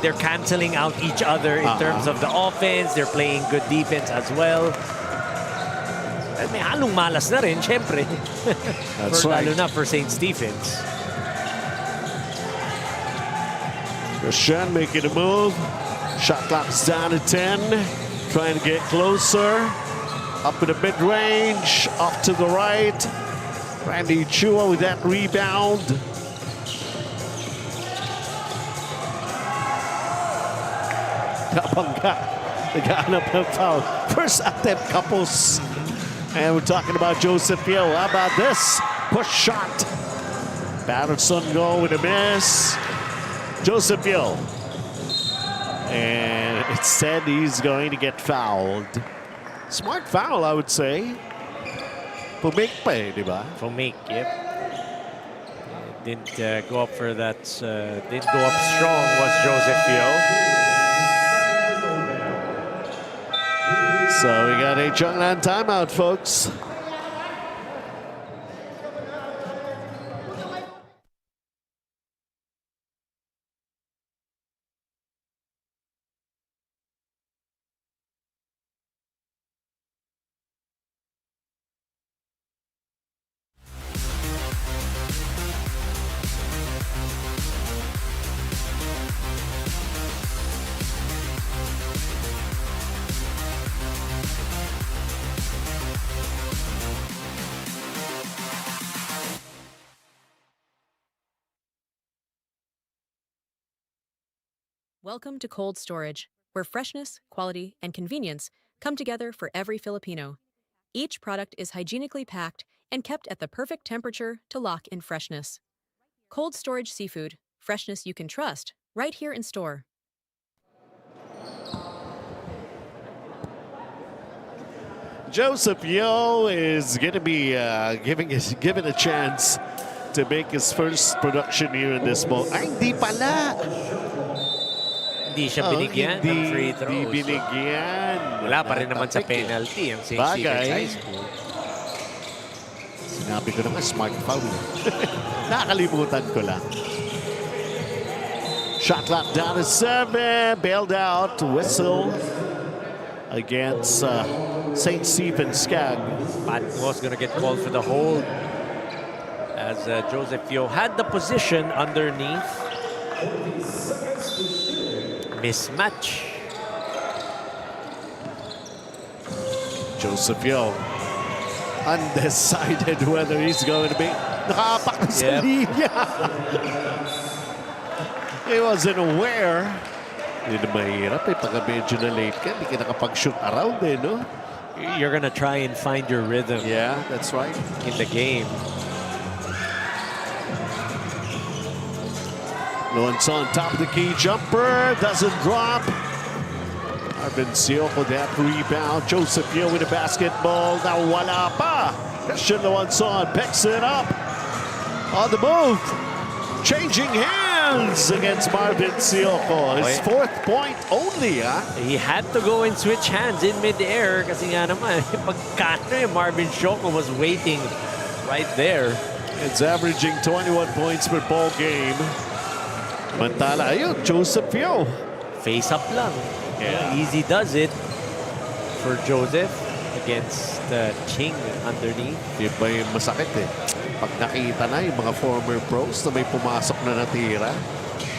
they're canceling out each other in terms of the offense. They're playing good defense as well. May halong malas na rin, syempre. That's right. Lalo na for St. Stephen's. Rashan making a move. Shot clock's down to 10. Trying to get closer. Up in the mid-range. Off to the right. Randy Chua with that rebound. Kapangga. Naghanap ng foul. First attempt, Kapos. And we're talking about Joseph Yo. How about this? Push shot. Patterson go with a miss. Joseph Yo. And instead, he's going to get fouled. Smart foul, I would say. Pumake pa eh, di ba? Pumake, yep. Didn't go up for that. Didn't go up strong was Joseph Yo. So we got a Chonglan timeout, folks. Welcome to cold storage, where freshness, quality, and convenience come together for every Filipino. Each product is hygienically packed and kept at the perfect temperature to lock in freshness. Cold storage seafood, freshness you can trust, right here in store. Joseph Yo is going to be given a chance to make his first production here in this ball. Ay, hindi pala. Hindi siya binigyan ng free throws. Hindi binigyan. Wala pa rin naman sa penalty ang St. Stephen's High School. Sinabi ko naman, smart foul. Nakalimutan ko lang. Shot clock down to 7. Bailed out. Whistle against St. Stephen's SCAG. Pat was going to get called for the hold as Joseph Yo had the position underneath. Mismatch. Joseph Yo undecided whether he's going to be nakapak sa linya. He wasn't aware. Hindi na mahirap eh. Pagka medyo na late ka, hindi ka nakapag-shoot around eh, no? You're gonna try and find your rhythm. Yeah, that's right. In the game. Luan's on top of the key jumper, doesn't drop. Marvin Sioko that rebound. Joseph Yo with a basketball. Now wala pa. Christian Luanson picks it up. On the move. Changing hands against Marvin Sioko. His fourth point only, huh? He had to go and switch hands in mid-air kasi nga naman, pagkano Marvin Sioko was waiting right there. It's averaging 21 points per ball game. Mantala, ayun, Joseph Yo. Face up lang. Yeah. Easy does it for Joseph against Ching underneath. Yung ba yung masakit eh. Pag nakita na yung mga former pros na may pumasok na natira,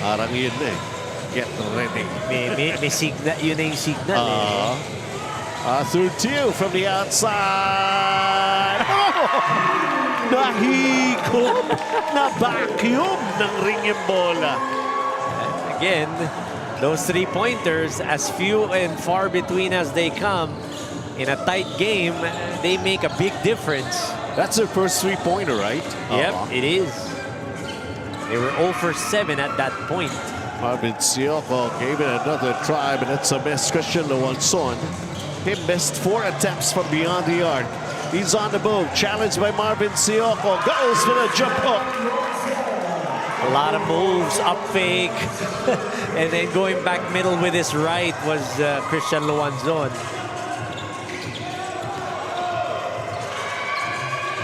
parang yun na eh. Get ready. May signal, yun na yung signal eh. Through two from the outside. Oh! Nahikop! Na-vacuum ng ring yung bola. Again, those three-pointers, as few and far between as they come, in a tight game, they make a big difference. That's their first three-pointer, right? Yep, it is. They were 0 for 7 at that point. Marvin Sioko gave it another try, but it's a miss. Christian Luanson. He missed 4 attempts from beyond the arc. He's on the move. Challenged by Marvin Sioko. Goes for the jump hook. A lot of moves, up fake. And then going back middle with his right was Christian Luanzon.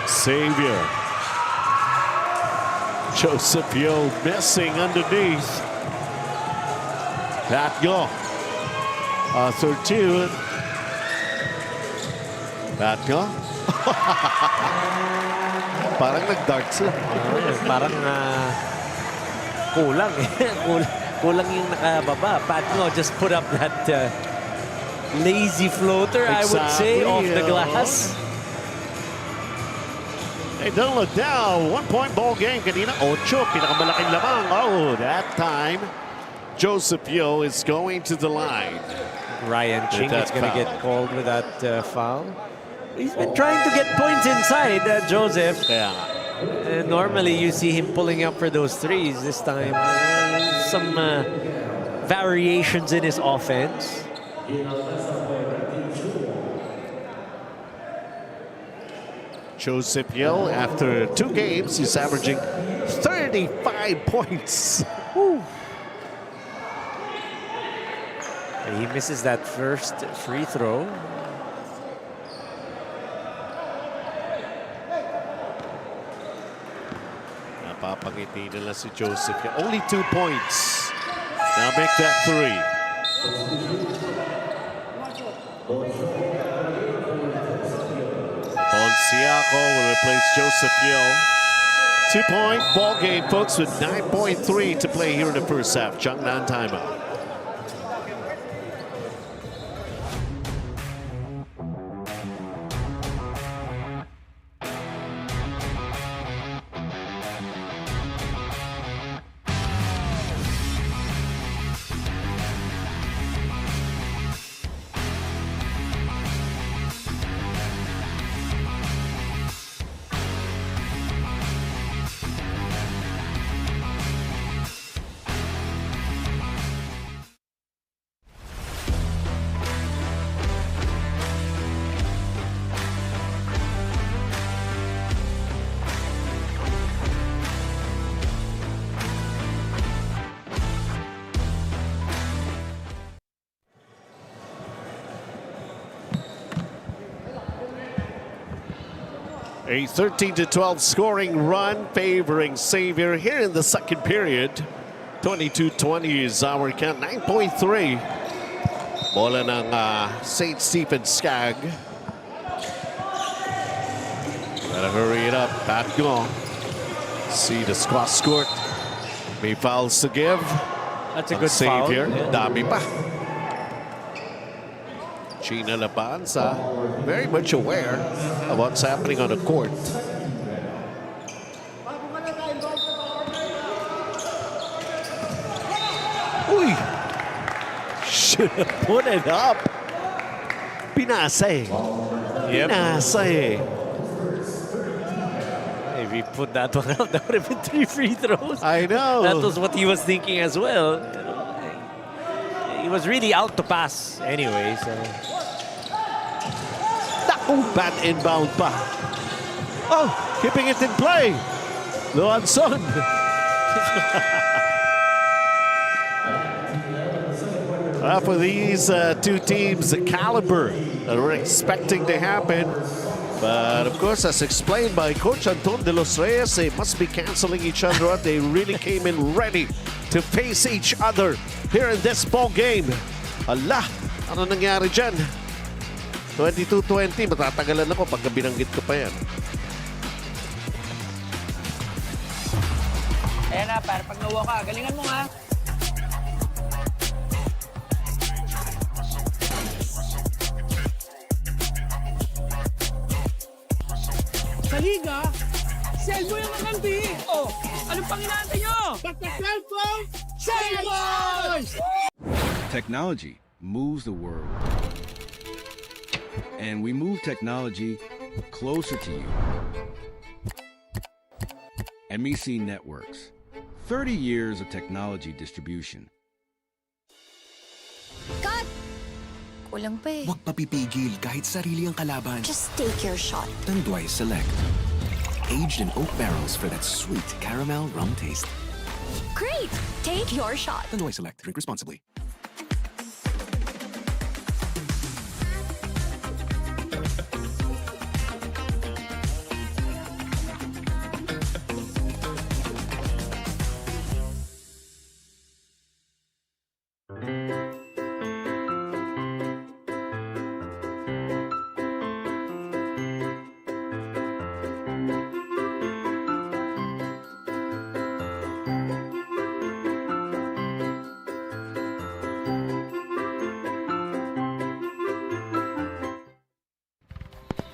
Savior. Joseph Yo missing underneath. That go. 13. That go. Parang nag-darts eh. Parang kulang eh. Kulang yung nakababa. Patno just put up that lazy floater, I would say, off the glass. They don't look down. 1-point ball game. Kanina, 8. Pinakamalaking lamang. Oh, that time, Joseph Yo is going to the line. Ryan Ching is going to get called with that foul. He's been trying to get points inside, Joseph. Yeah. Normally, you see him pulling up for those threes. This time, some variations in his offense. Joseph Yo, after 2 games, he's averaging 35 points. Woo. He misses that first free throw. Napapangiti nila si Joseph Yo. Only 2 points. Now make that 3. Siako will replace Joseph Yo. 2-point ball game, folks, with 9.3 to play here in the first half. Changnan timeout. A 13-12 scoring run favoring Xavier here in the second period. 22-20 is our count. 9.3. Bola ng St. Stephen's SCAG. Gotta hurry it up. Pat Go. See the cross court. May fouls to give. That's a good foul. Xavier. Yeah. Dami pa. Gina Labanza, very much aware of what's happening on the court. Uy! Should have put it up. Pinasa eh. Yep. Pinasa eh. If he put that one out, that would have been 3 free throws. I know. That was what he was thinking as well. He was really out to pass anyway, so. Bad inbound pa. Oh, keeping it in play. Luanson. For these two teams, the caliber that we're expecting to happen. But of course, as explained by Coach Anton de los Reyes, they must be canceling each other out. They really came in ready to face each other here in this ball game. Allah, ano nangyari dyan? 22-20, matatagalan ako pagka binanggit ko pa yan. Ayan na, para pag nawa ka, galingan mo nga. Sa liga, sell mo yung kakampi. Oh, anong pang inaantay nyo? Basta cellphone, cellphone! Technology moves the world. And we move technology closer to you. MEC Networks. 30 years of technology distribution. Cut! Kulang pa eh. Huwag papipigil kahit sarili ang kalaban. Just take your shot. Tanduay Select. Aged in oak barrels for that sweet caramel rum taste. Great! Take your shot. Tanduay Select. Drink responsibly.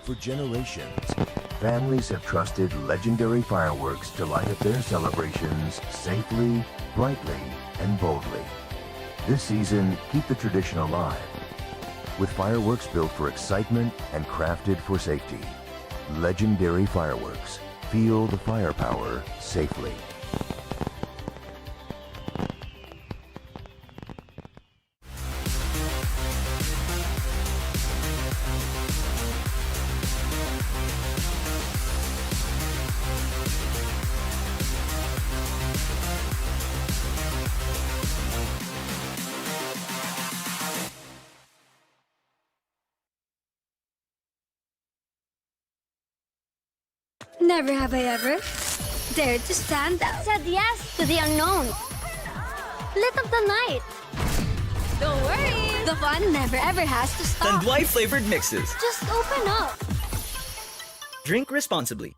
For generations, families have trusted legendary fireworks to light up their celebrations safely, brightly, and boldly. This season, keep the tradition alive with fireworks built for excitement and crafted for safety. Legendary fireworks. Feel the firepower safely. Never have I ever dared to stand out. Said yes to the unknown. Lit up the night. Don't worry. The fun never ever has to stop. Tanduay flavored mixes. Just open up. Drink responsibly.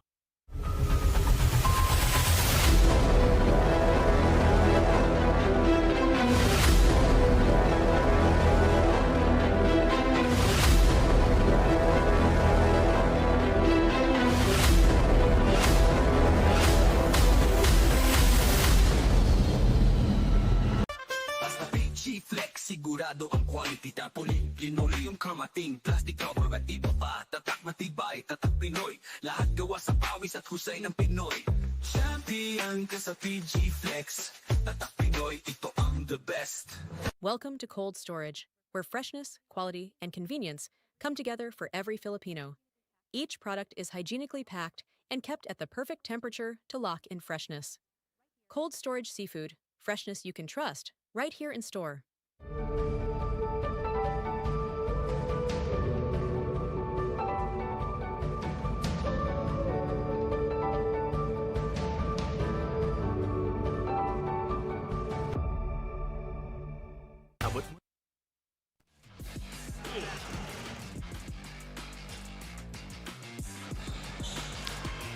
Sigurado ang quality tarpaulin, linoleum kamating, plastic cover at iba pa. Tatak matibay, tatak Pinoy, lahat gawa sa pawis at husay ng Pinoy. Champion ka sa PG Flex, tatak Pinoy, ito ang the best. Welcome to Cold Storage, where freshness, quality, and convenience come together for every Filipino. Each product is hygienically packed and kept at the perfect temperature to lock in freshness. Cold Storage Seafood, freshness you can trust, right here in store.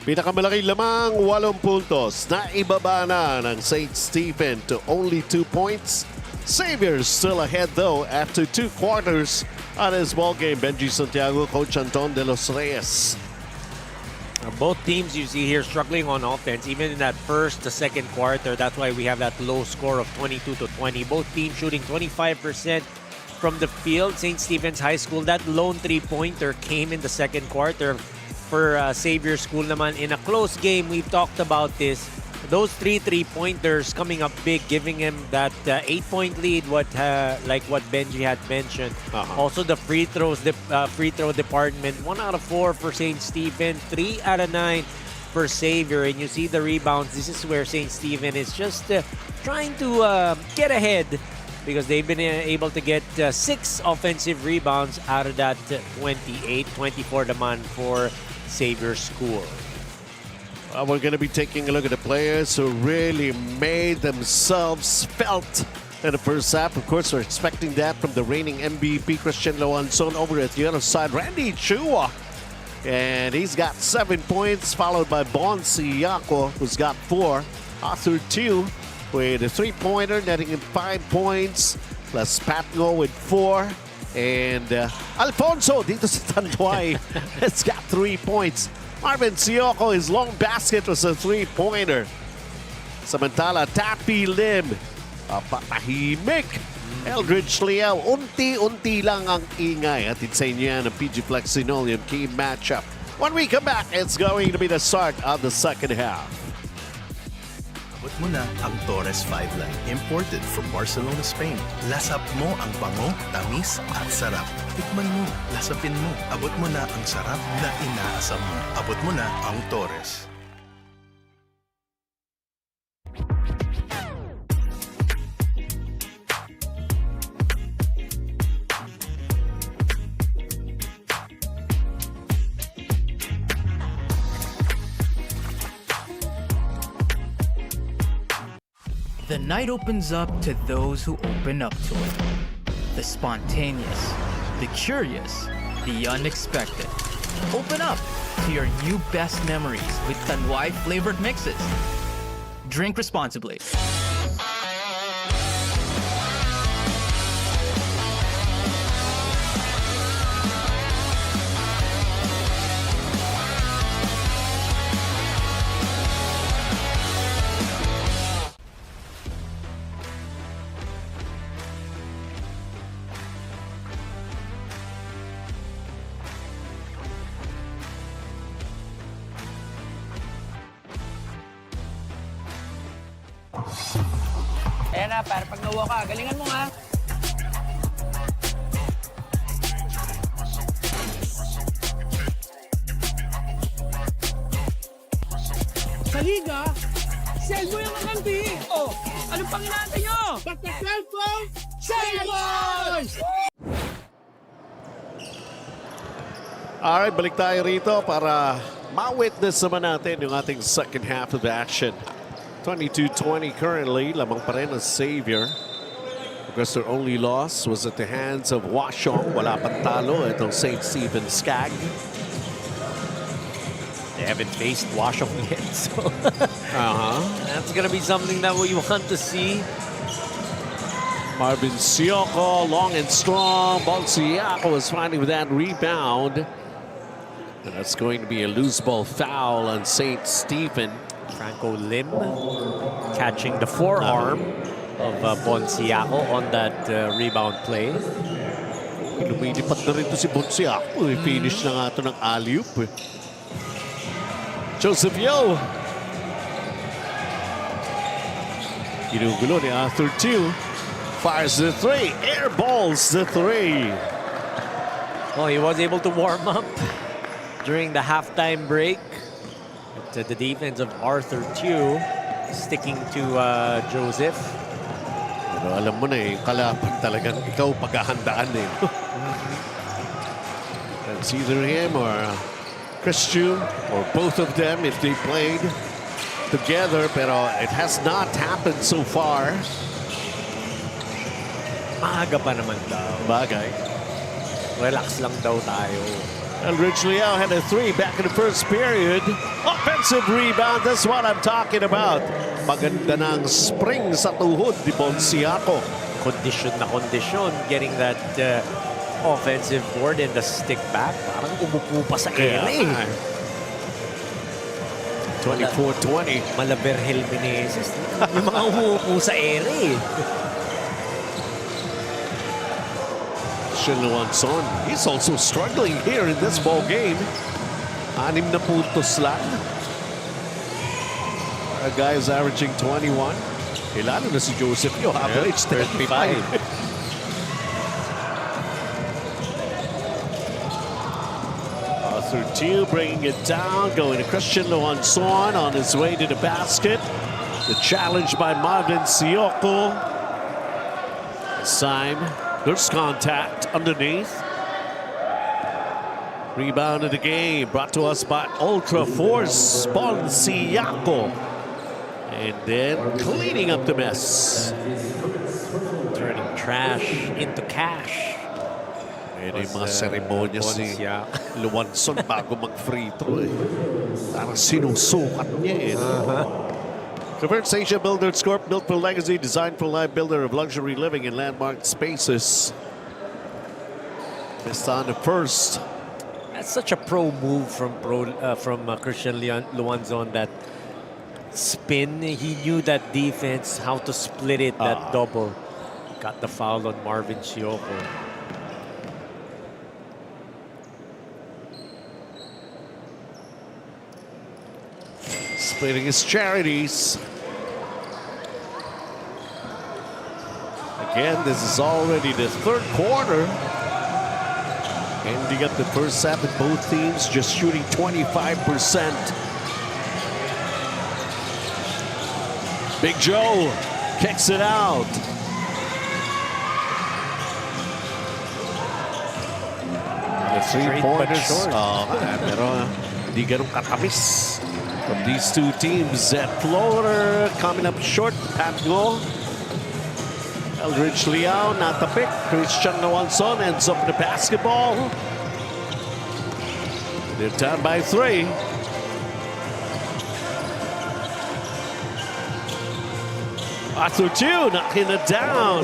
Pinakamalaking lamang 8 puntos na ibaba na ng St. Stephen to only 2 points. Xavier still ahead though after 2 quarters on his ball game. Benji Santiago, Coach Anton de los Reyes. Both teams you see here struggling on offense, even in that first to second quarter. That's why we have that low score of 22-20. Both teams shooting 25% from the field. St. Stephen's High School, that lone 3-pointer came in the second quarter. For Xavier School naman, in a close game, we've talked about this. Those 3 3-pointers coming up big, giving him that 8-point lead, like what Benji had mentioned. Also the free throws, the free throw department, 1 out of 4 for St. Stephen, 3 out of 9 for Xavier. And you see the rebounds. This is where St. Stephen is just trying to get ahead, because they've been able to get 6 offensive rebounds out of that 28, 24 naman for Xavier School. We're going to be taking a look at the players who really made themselves felt in the first half. Of course, we're expecting that from the reigning MVP, Christian Loanzon. Over at the other side, Randy Chua. And he's got 7 points, followed by Bon Siako, who's got 4. Arthur 2 with a 3-pointer, netting him 5 points, plus Patgo with 4. And Alfonso dito sa Tanduay has got 3 points. Marvin Sioko, his long basket was a 3-pointer. Samantala, Tappy Lim, patahimik. Eldridge Liao, unti-unti lang ang ingay. At sa inyo yan ang PG Flex Linoleum key matchup. When we come back, it's going to be the start of the second half. Abot mo na ang Torres 5 line, imported from Barcelona, Spain. Lasap mo ang bango, tamis at sarap. Tikman mo, lasapin mo. Abot mo na ang sarap na inaasam mo. Abot mo na ang Torres. The night opens up to those who open up to it. The spontaneous, the curious, the unexpected. Open up to your new best memories with Tanduay flavored mixes. Drink responsibly. Ayan na, para pag nawa ka, galingan mo nga. Sa liga, sell mo yung kakampi. Oh, anong pang inaantay nyo? Basta cellphone, cellphone! Alright, balik tayo rito para ma-witness naman natin yung ating second half of the action. 22-20 currently, lamang pa rin ang Xavier. Because their only loss was at the hands of Washong. Wala pang talo itong St. Stephen's SCAG. They haven't faced Washong yet, so that's gonna be something that we want to see. Marvin Sioko, long and strong. Bonsiako is finding with that rebound. And that's going to be a loose ball foul on St. Stephen. Franco Lim catching the forearm of Bonsiako on that rebound play. Lumilipat na rin to si Bonsiako. Finish na nga ito ng alley-oop. Joseph Yo. Ginugulo ni Arthur 2. Fires the 3. Airballs the 3. Well, he was able to warm up during the halftime break. The defense of Arthur 2 sticking to Joseph. Pero alam mo na yung kalaban talagang ikaw paghahandaan eh. It's either him or Christian or both of them if they played together. Pero it has not happened so far. Maaga pa naman daw. Bagay. Relax lang daw tayo. Eldridge Liao had a 3 back in the first period. Offensive rebound, that's what I'm talking about. Maganda ng spring sa tuhod ni Bonsiaco. Condition na condition, getting that offensive board and the stick back. Parang umupo pa sa ere. 24-20. Malaberhel Meneses. Yung mga umupo sa ere. Luanzon, he's also struggling here in this ball game. 6 na puntos lang. A guy is averaging 21. Lalo na si Joseph Yo, average 35. Arthur Teal bringing it down, going to Christian Luanzon on his way to the basket. The challenge by Marvin Sioko. Syme. There's contact underneath. Rebound of the game brought to us by Ultra Force Bonsiaco. And then cleaning up the mess. Turning trash into cash. May mga seremonya si Luanzon bago mag-free throw. Parang sinusukat niya. Conversation Builders Corp, built for legacy, designed for life, builder of luxury living in landmark spaces. Missed on the first. That's such a pro move from Christian Luanzon, that spin. He knew that defense, how to split it, that double. Got the foul on Marvin Sioko. Splitting his charities. Again, this is already the third quarter. Ending up the first half with both teams just shooting 25%. Big Joe kicks it out. The three-pointers. Pero hindi ganun katamis from these two teams. That floater coming up short. Patgo. Eldridge Liao, not the pick. Christian Luanzon ends up in the basketball. They're down by 3. Arthur Teal knocking it down.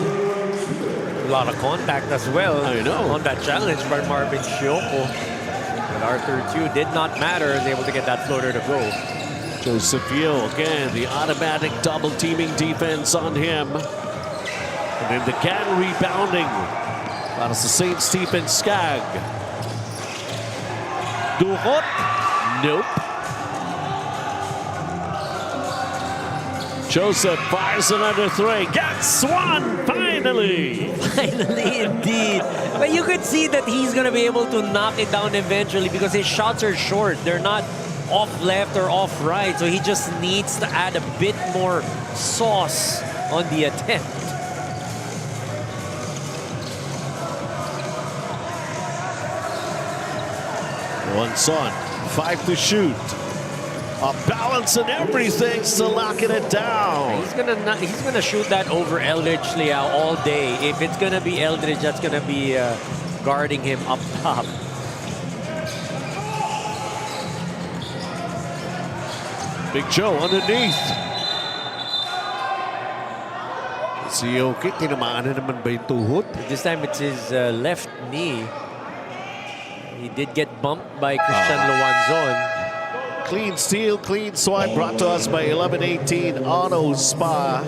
A lot of contact as well. I know. On that challenge by Marvin Sioko. But Arthur Teal did not matter, is able to get that floater to go. Joseph Yo, again, the automatic double teaming defense on him. And then the can rebounding. Para sa St. Stephen SCAG. Duhot? Nope. Joseph fires another 3. Gets one, finally! Finally, indeed. But you could see that he's going to be able to knock it down eventually because his shots are short. They're not off left or off right. So he just needs to add a bit more sauce on the attempt. Luanzon, 5 to shoot. A balance and everything, still locking it down. He's gonna shoot that over Eldridge Liao all day. If it's gonna be Eldridge, that's gonna be guarding him up top. Big Joe underneath. Si Yoki, tinamaan na naman ba yung tuhod? This time it's his left knee. He did get bumped by Christian Luanzon. Clean steal, clean swipe brought to us by 1118 Auto Spa.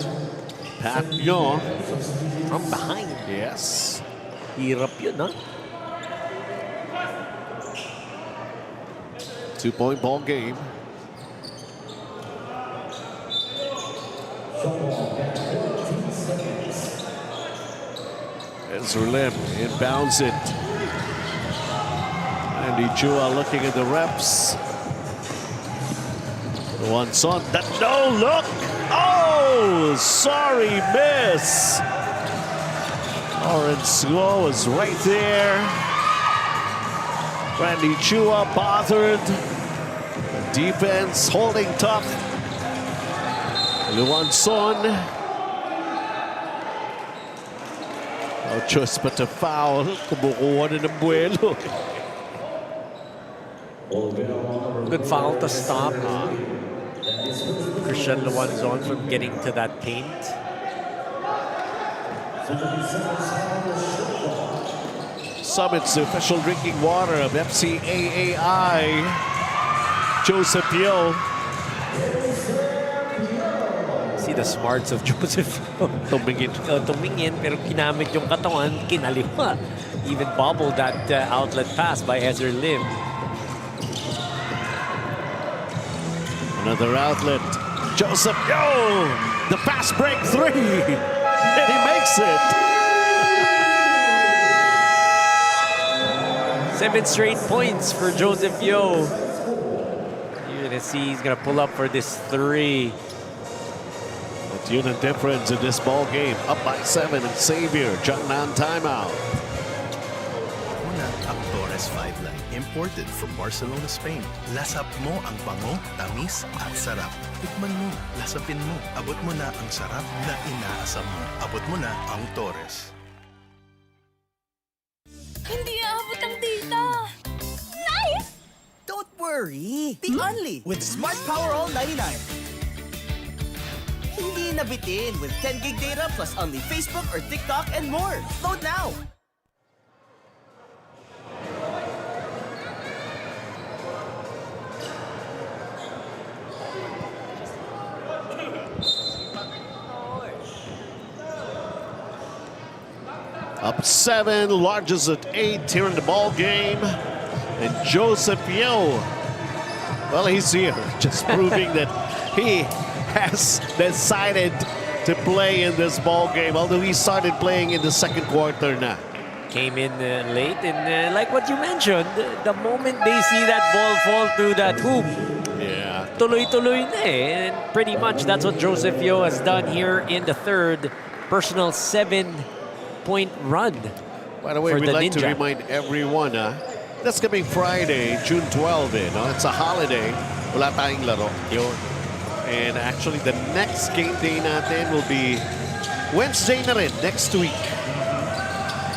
Pat Nyo. From behind. Yes. Hirap yun, ha? 2-point ball game. Ezra Lim inbounds it. Andy Chua looking at the reps. Luanzon, that no look. Oh, sorry, miss. Lawrence Guo is right there. Randy Chua bothered. Defense holding tough. Luanzon. No choice but to foul. Kumukuha na ng buwelo. Good foul to stop Christian Luanzon from getting to that paint. Summit's the official drinking water of FCAAI. Joseph Yo. See the smarts of Joseph Yo. Tumingin, pero kinamit yung katawan, kinaliwa. Even bobbled that outlet pass by Ezra Lim. Another outlet. Joseph Yo! The fast break three! And he makes it! 7 straight points for Joseph Yo. You're gonna see he's gonna pull up for this 3. A unit difference in this ball game. Up by 7 and Xavier. Jungnan timeout. Una ang Torres 5 line, imported from Barcelona, Spain. Lasap mo ang bango, tamis at sarap. Tikman mo, lasapin mo, abot mo na ang sarap na inaasam mo. Abot mo na ang Torres. Hindi aabot ang data. Nice! Don't worry. The only with Smart Power All 99. Hindi nabitin with 10 gig data plus only Facebook or TikTok and more. Load now. Up 7, largest at 8 here in the ball game. And Joseph Yo, well, he's here, just proving that he has decided to play in this ball game, although he started playing in the second quarter now. Came in late, and like what you mentioned, the moment they see that ball fall through that hoop, yeah, tuloy-tuloy na eh. And pretty much that's what Joseph Yo has done here in the third. Personal 7-point run. By the way, for we'd the like to Ninja. remind everyone, that's coming Friday, June 12, no? It's a holiday. Wala tayong laro. Yun. And actually, the next game day natin will be Wednesday na rin, next week.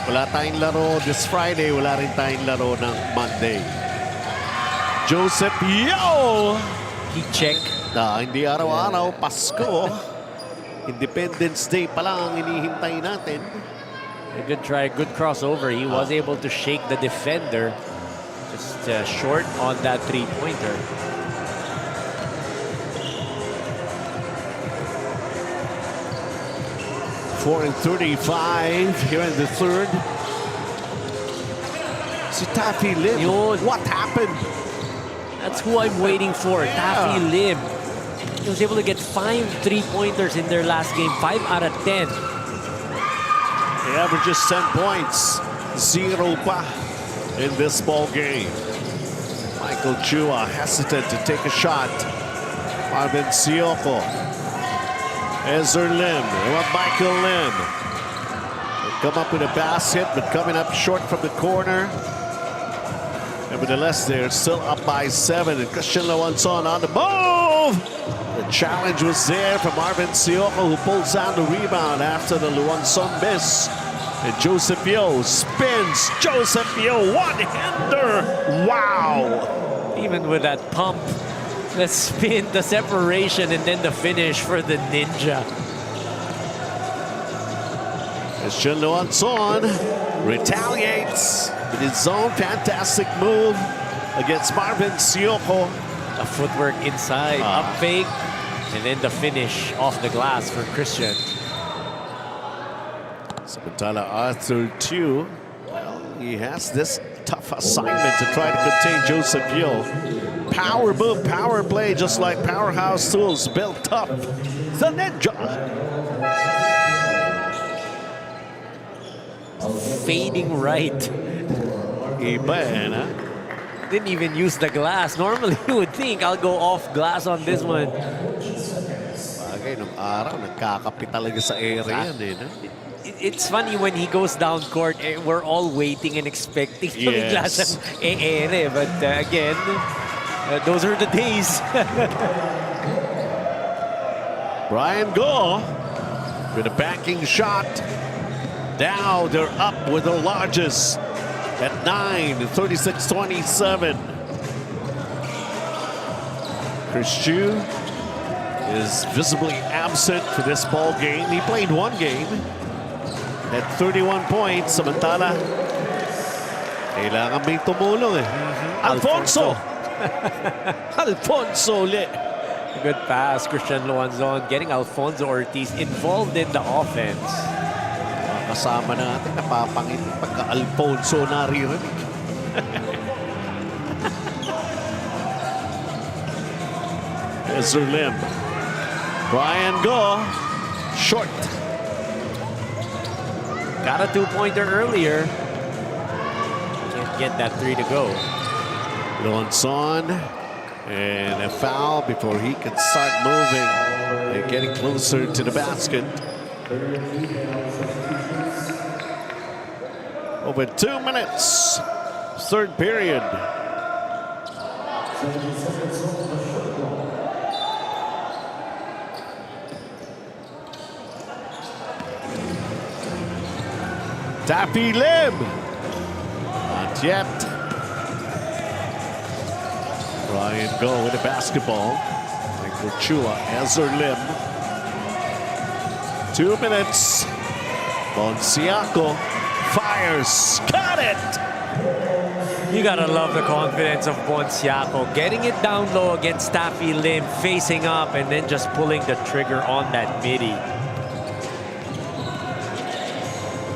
Wala tayong laro this Friday, wala rin tayong laro ng Monday. Joseph Yo! He check. Hindi araw-araw, Pasko. Independence Day pa lang ang hinihintay natin. A good try, good crossover. He was able to shake the defender. Just short on that three-pointer. Four and 35 here in the third. Si Taffy Lim. What happened? That's who I'm waiting for. Taffy Lim. He was able to get 5 3-pointers in their last game. 5 out of 10. He averages 10 points. 0 pa in this ball game. Michael Chua hesitant to take a shot. Marvin Sioko. Ezra Lim. Michael Lim. They come up with a basket, but coming up short from the corner. Nevertheless, they're still up by 7. And Christian Luanzon on the move! The challenge was there from Marvin Sioko, who pulls down the rebound after the Luanzon miss. And Joseph Yo spins. Joseph Yo, one-hander! Wow! Even with that pump, the spin, the separation, and then the finish for the Ninja. Christian Luanzon retaliates with his own fantastic move against Marvin Sioko. A footwork inside, up fake, and then the finish off the glass for Christian. Samantala Arthur too. Well, he has this tough assignment to try to contain Joseph Yo. Power move, power play, just like Powerhouse Tools, built up. The Ninja. Fading right. Iba yan, ha? Didn't even use the glass. Normally, you would think I'll go off glass on this one. Bagay, nung araw, nagkakapit talaga sa area yan, eh, no? It's funny when he goes down court, we're all waiting and expecting glass ang ere. But again, those are the days. Brian Go with a backing shot. Now they're up with the largest at 9, 36-27. Chris Chu is visibly absent for this ball game. He played one game at 31 points. Samantala, kailangan may tumulong eh. Alfonso! Alfonso ulit. Good pass, Christian Luanzon getting Alfonso Ortiz involved in the offense. Kasama natin, napapangit pagka Alfonso naririnig. Ezra Lim. Brian Go. Short. Got a two-pointer earlier. Can't get that three to go. Luanzon. And a foul before he can start moving and getting closer to the basket. Over 2 minutes. Third period. Taffy Lim. Not yet. Ryan Go with the basketball. Michael Chua, Ezra Lim. 2 minutes. Bonciaco fires. Got it! You gotta love the confidence of Bonciaco. Getting it down low against Taffy Lim, facing up, and then just pulling the trigger on that midi.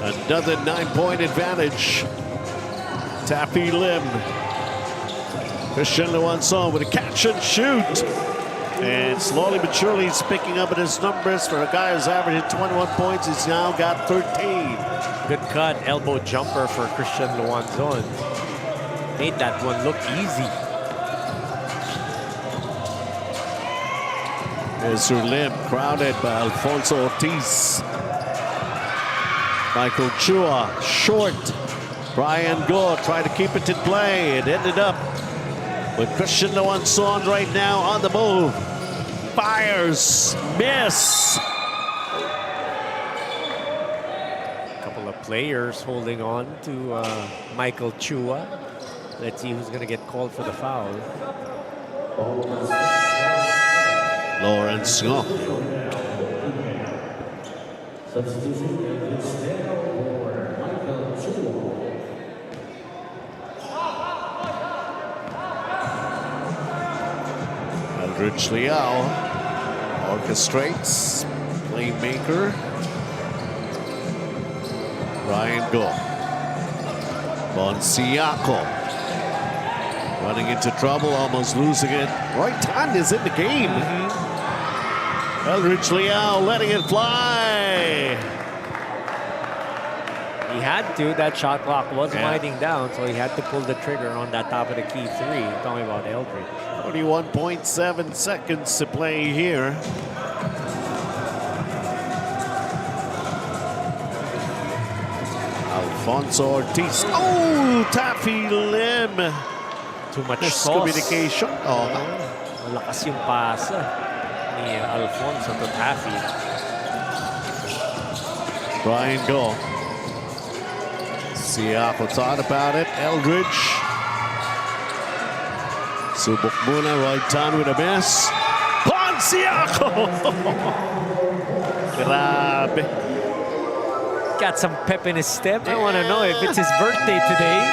Another 9-point advantage. Taffy Lim. Christian Luanzon with a catch and shoot. And slowly but surely he's picking up at his numbers. For a guy who's averaging 21 points, he's now got 13. Good cut, elbow jumper for Christian Luanzon. Made that one look easy. Ezra Lim crowded by Alfonso Ortiz. Michael Chua, short. Brian Go tried to keep it in play. It ended up with Christian Luanzon right now on the move. Fires, miss. Couple of players holding on to Michael Chua. Let's see who's gonna get called for the foul. Lawrence Ngo. Eldridge Liao orchestrates, playmaker. Ryan Go. Bonciaco running into trouble, almost losing it. Roy Tan is in the game. Eldridge Liao letting it fly. He had to. That shot clock was winding down, so he had to pull the trigger on that top of the key three. Talking about Eldridge. 41.7 seconds to play here. Alfonso Ortiz. Oh, Taffy Lim. Too much miscommunication. Oh, malakas yung pasa ni Alfonso to Taffy. Brian Go. Siako thought about it. Eldridge. Subok muna. Roy Tan with a miss. Bonciaco! Grabe. Got some pep in his step. I want to know if it's his birthday today.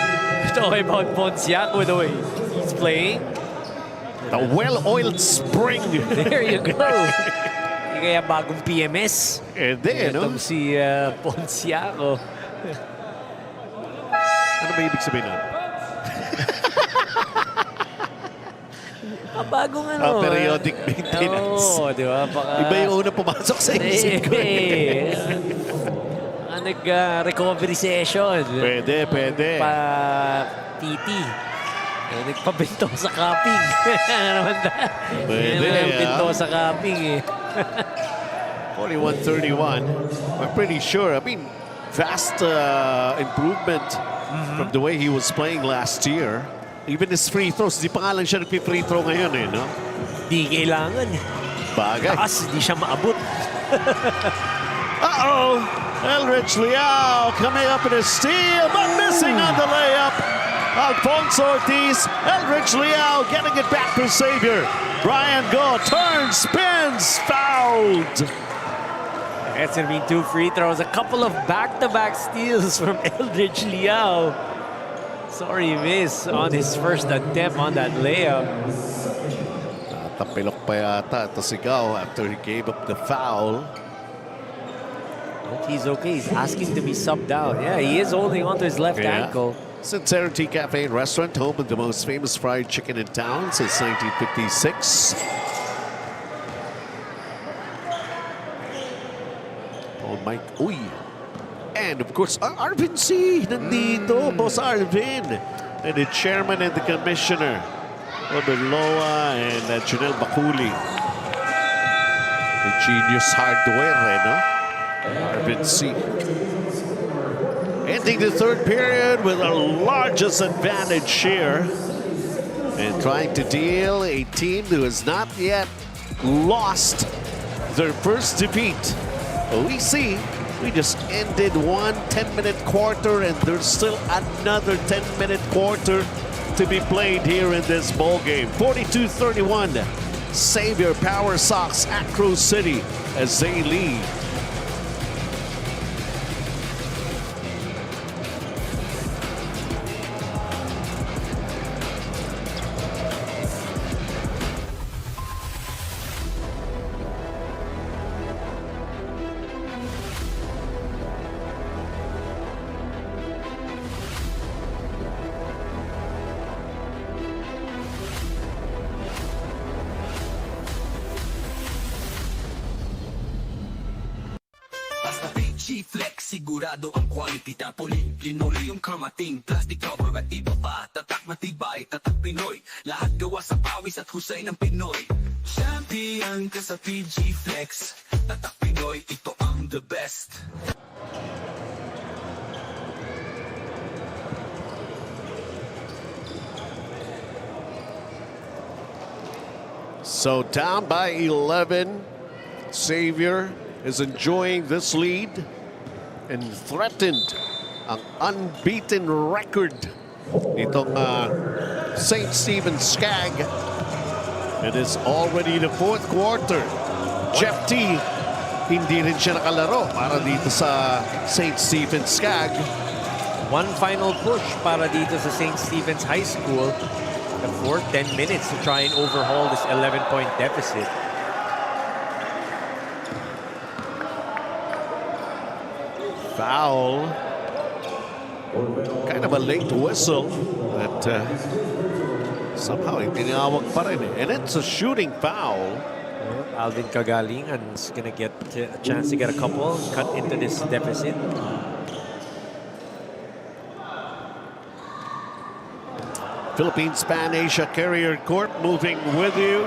Talking about Bonciaco, the way he's playing. The well-oiled spring. There you go. Kaya bagong PMS. Hindi, no? Itong si Bonciaco. Ano ba ibig sabihin nun? Bagong ano. Periodic maintenance. Oo, di ba? Iba yung una pumasok sa isip ko. Nag-recovery session. Pwede. Pa-TT. Nagpabinto sa cupping. Pwede, Binto sa cupping eh. 41-31. I'm pretty sure. I mean, vast improvement from the way he was playing last year. Even his free throws, di pa nga lang siya nagpi-free throw ngayon eh, no? Di kailangan. Bagay. Taas, di siya maabot. Uh-oh! Eldridge Liao coming up in a steal, but missing on the layup. Alfonso Ortiz, Eldridge Liao getting it back for Xavier. Brian Go turns, spins, fouled. It's going to be 2 free throws. A couple of back-to-back steals from Eldridge Liao. Sorry, miss on his first attempt on that layup. Tapilok pa yata ito si Gao after he gave up the foul. He's okay. He's asking to be subbed out. Yeah, he is holding onto his left ankle. Sincerity Cafe and Restaurant, home of the most famous fried chicken in town since 1956. Oh, Mike. Uy. And of course, Arvin C. Nandito, Boss Arvin. And the chairman and the commissioner, Robert Loa and Janelle Bakuli. The genius hardware, no? Arvin C. Ending the third period with our largest advantage here. And trying to deal a team who has not yet lost their first defeat. But we see we just ended one 10-minute quarter and there's still another 10-minute quarter to be played here in this ball game. 42-31. Xavier POWERSOX AcroCity as they lead. Basta Fil-Chi Flex, sigurado ang quality. Tapoli, linoleum, kamating, plastic cover at iba pa. Tatak matibay, tatak Pinoy. Lahat gawa sa pawis at husay ng Pinoy. Champion ka sa Fil-Chi Flex. Tatak Pinoy, ito ang the best. So down by 11, Xavier is enjoying this lead and threatened ang unbeaten record nitong St. Stephen's SCAG. It is already the fourth quarter. Jeff T, hindi rin siya nakalaro para dito sa St. Stephen's SCAG. One final push para dito sa St. Stephen's High School. The fourth 10 minutes to try and overhaul this 11-point deficit. Foul. Kind of a late whistle that somehow tinawag pa rin. And it's a shooting foul. Alvin Kagalingan is going to get a chance to get a couple, cut into this deficit. Philippines Pan Asia Carrier Corp moving with you.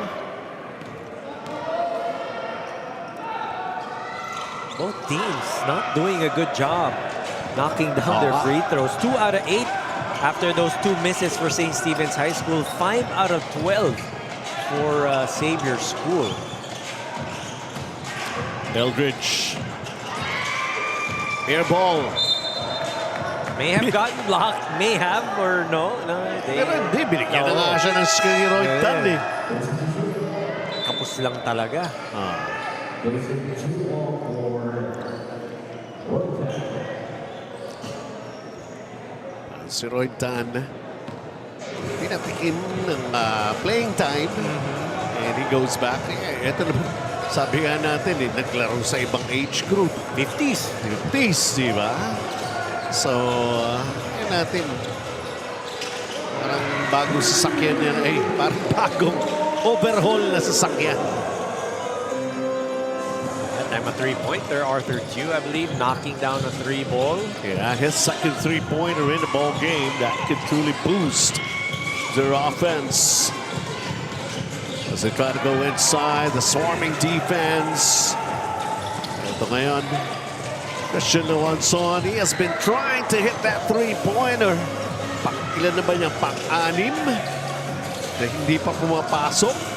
Both teams not doing a good job knocking down their free throws. 2 out of 8 after those 2 misses for St. Stephen's High School. 5 out of 12 for Xavier School. Eldridge. Air ball. May have gotten blocked. May have or no. Pero hindi, binigyan na nga siya ng steroid tan eh. Kapos lang talaga. Si Roy Tan pinatikin ng playing time and he goes back. Ito naman, sabi nga natin naglaro sa ibang age group. 50s. 50s, di ba? So, yun natin. Parang bagong sasakyan yan. Parang bagong overhaul na sasakyan. That time a 3-pointer, Arthur Chu, I believe, knocking down a 3 ball. Yeah, his second 3-pointer in the ball game. That could truly boost their offense. As they try to go inside, the swarming defense. Ito ngayon, Christian Lewanson, he has been trying to hit that 3-pointer. Ilan na ba niya? Pang-anim na hindi pa pumapasok.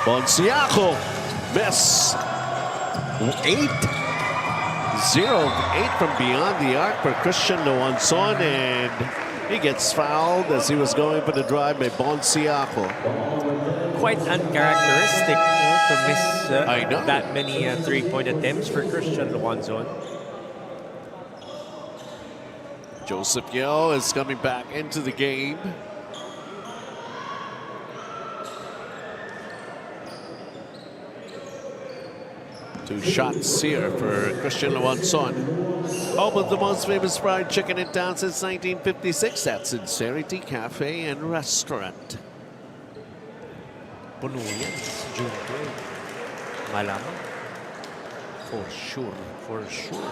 Bonciaco, miss. 8. 0 of 8 from beyond the arc for Christian Luanzon, and he gets fouled as he was going for the drive by Bonsiaco. Quite uncharacteristic to miss I know. that many three-point attempts for Christian Luanzon. Joseph Yeo is coming back into the game. Two shots here for Christian Luanzon. Home of the most famous fried chicken in town since 1956. That's Sincerity Cafe and Restaurant. Puno yan. June 12. Malamang. For sure. For sure.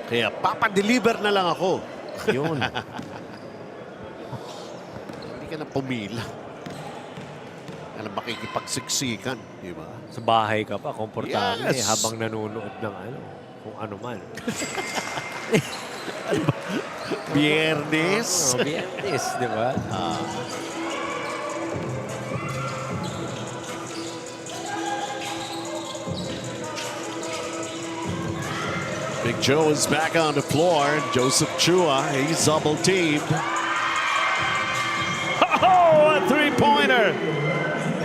Kaya papadeliver na lang ako. Yun. Hindi ka na pumila. Alam, makikipagsiksikan, di ba? Sa bahay ka pa, komportable Yes. habang nanonood ng ano, kung ano man. Biyernes. Oh, Biyernes, di ba? Big Joe is back on the floor. Joseph Chua, he's double teamed. Oh, a three-pointer.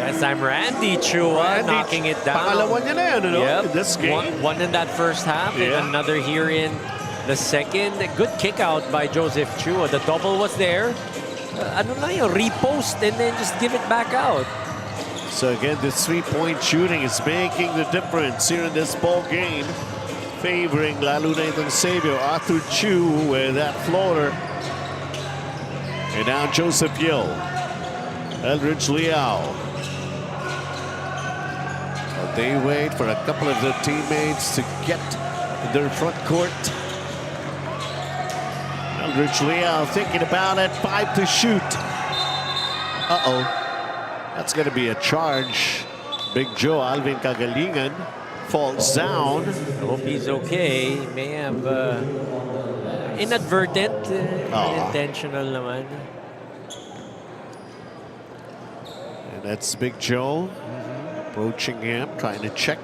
Yes, I'm Randy Chua knocking it down. Pangalawa niya na yan, ano? Yep. In this game. One in that first half Yeah. and another here in the second. A good kick out by Joseph Chua. The double was there. Ano na yun? Repost and then just give it back out. So again, this three-point shooting is making the difference here in this ball game. Favoring lalo na itong savior, Arthur Chu, with that floater. And now Joseph Yeo. Eldridge Liao. Well, they wait for a couple of their teammates to get in their front court. Eldridge Liao thinking about it. 5 to shoot. Uh-oh. That's going to be a charge. Big Joe, Alvin Kagalingan, falls down. I hope he's okay. May have inadvertent, intentional naman. And that's Big Joe approaching him, trying to check.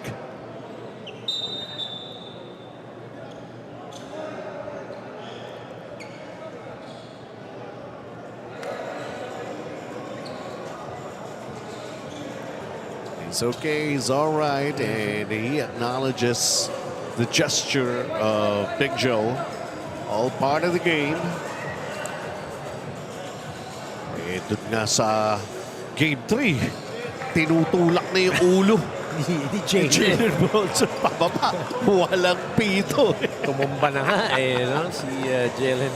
He's okay, he's all right, and he acknowledges the gesture of Big Joe. All part of the game. Ito nga sa Game 3, tinutulak na yung ulo ni Jalen Bronson pababa. Walang pito. Tumumba na nga no? Si Jalen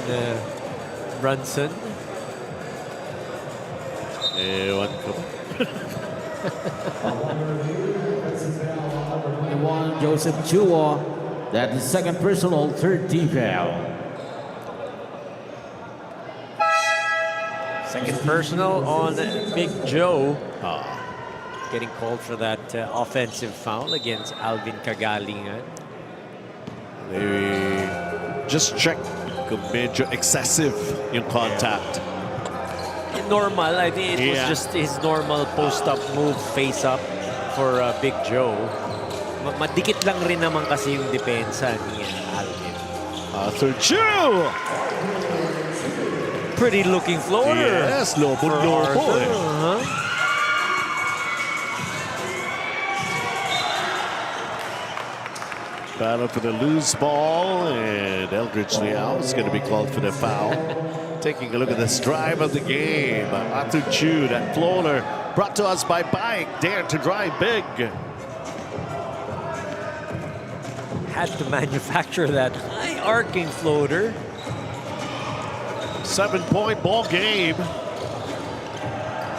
Brunson. Ewan ko. Joseph Chua, that is second personal, third team foul. Second personal on Big Joe. Getting called for that offensive foul against Alvin Kagalingan. They just checked kung medyo excessive yung contact. Normal, I think it was just his normal post-up move, face-up for Big Joe. Madikit lang rin naman kasi yung depensa ni Alvin. Arthur Chu! Pretty looking floater. Yes, lobo-lobo eh. Battle for the loose ball, and Eldridge Liao is going to be called for the foul. Taking a look at this drive of the game. Arthur Chu, that floater brought to us by Bike. Dare to drive big. Had to manufacture that high arcing floater. 7-point ball game.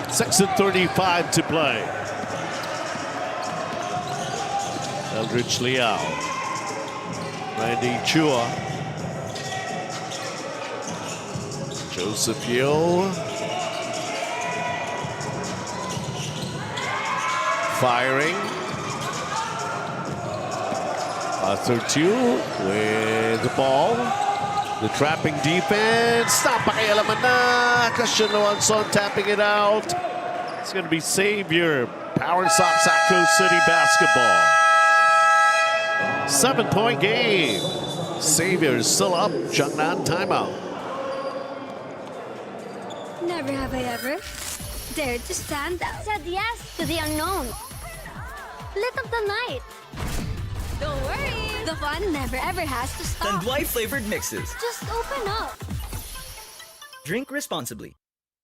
6:35 to play. Eldridge Liao. Randy Chua. Joseph Yeo. Firing. Arthur Chu with the ball. The trapping defense. Napakialaman na. Christian Luanzon tapping it out. It's going to be Savior. POWERSOX AcroCity basketball. 7-point game. Xavier is still up. Jiangnan timeout. Never have I ever dared to stand out. Said yes to the unknown. Lit up the night. Don't worry. The fun never ever has to stop. Tanduay flavored mixes. Just open up. Drink responsibly.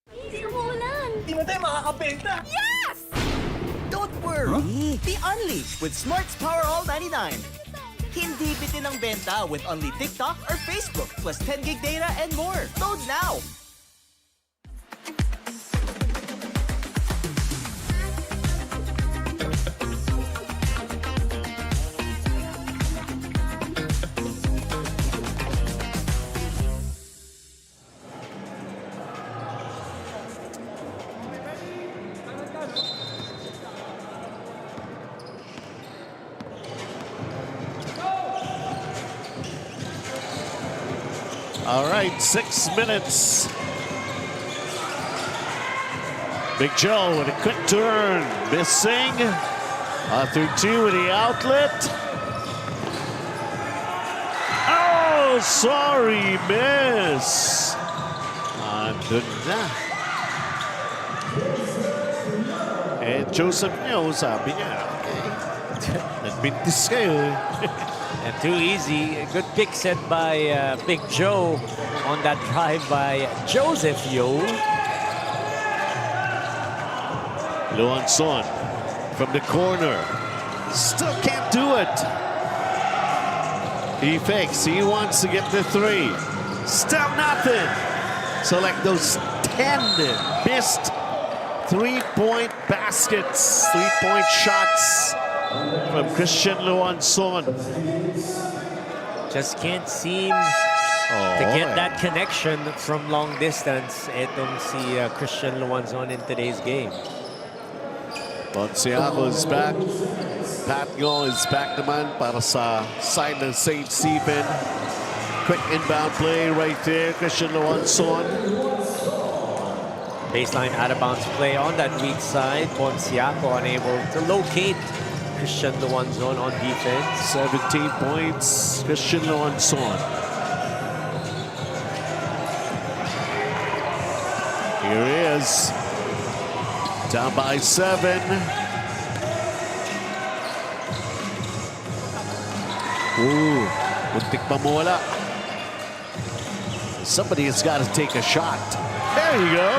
Di ba tayo makakabenta? Yes! Don't worry. Be Only with Smart's Power All 99. Hindi bitin ang benta with only TikTok or Facebook plus 10 gig data and more. Load now. All right, 6 minutes. Big Joe with a quick turn, missing. Through 2 with the outlet. Oh, sorry, miss. Andun na. And Joseph Nyo, sabi niya, okay, nagbintis kayo. And too easy. A good pick set by Big Joe on that drive by Joseph Yo. Luanson from the corner. Still can't do it. He fakes. He wants to get the 3. Still nothing. So like those 10 missed 3-point baskets, 3-point shots from Christian Luanson. Just can't seem to get that connection from long distance. Itong si Christian Luanzon in today's game. Ponciano is back. Patio is back naman para sa side ng St. Stephen. Quick inbound play right there. Christian Luanzon. Baseline out-of-bounds play on that weak side. Ponciaco unable to locate Christian Luanzon on defense. 17 points. Christian Luanzon. Here he is. Down by 7. Ooh, muntik pa mawala. Somebody has got to take a shot. There you go.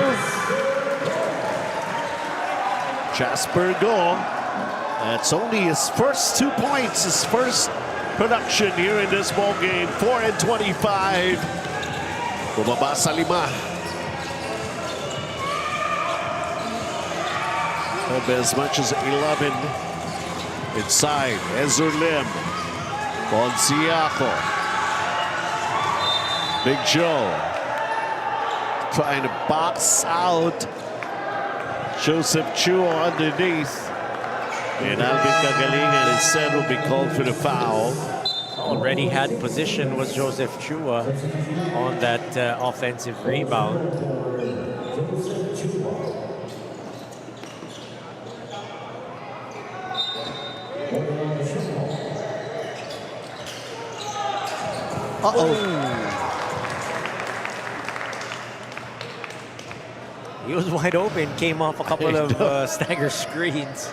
Jasper Go. That's only his first 2 points, his first production here in this ball game. 4 and 25. Bumaba sa 5. As much as 11 inside. Ezra Lim. Ponciaco. Big Joe trying to box out Joseph Chua underneath. And Alvin Cagalingan instead will be called for the foul. Already had position was Joseph Chua on that offensive rebound. He was wide open, came off a couple of stagger screens.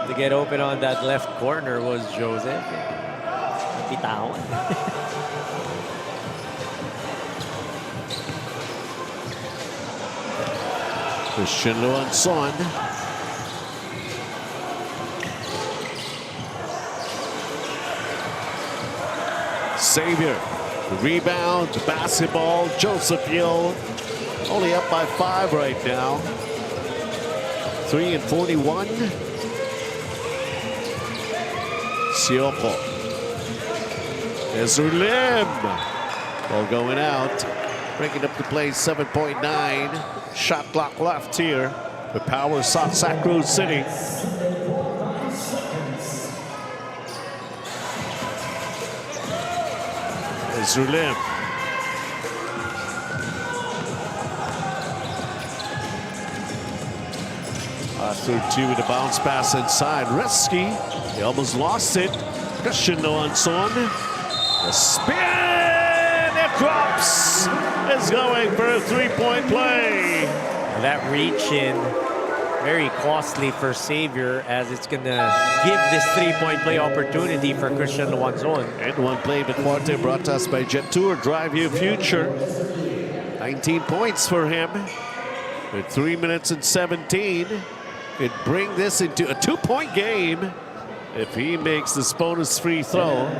To get open on that left corner was Joseph. Pitawan. Christian Luanzon. Xavier, the rebound, the basketball. Joseph Hill only up by 5 right now. 3 and 41. Sioko. Ezra Lim. Ball going out. Breaking up the play, 7.9. Shot clock left here. The POWERSOX AcroCity. Ezra Lim. Through 2 with a bounce pass inside. Resky. He almost lost it. Christian Luanzon. The spin across is going for a three-point play. And that reach in, very costly for Xavier, as it's going to give this three-point play opportunity for Christian Luanzon. And one play McQuarter brought to us by Jet Tour, Drive Your Future. 19 points for him. With 3 minutes and 17. Could bring this into a 2-point game if he makes this bonus free throw.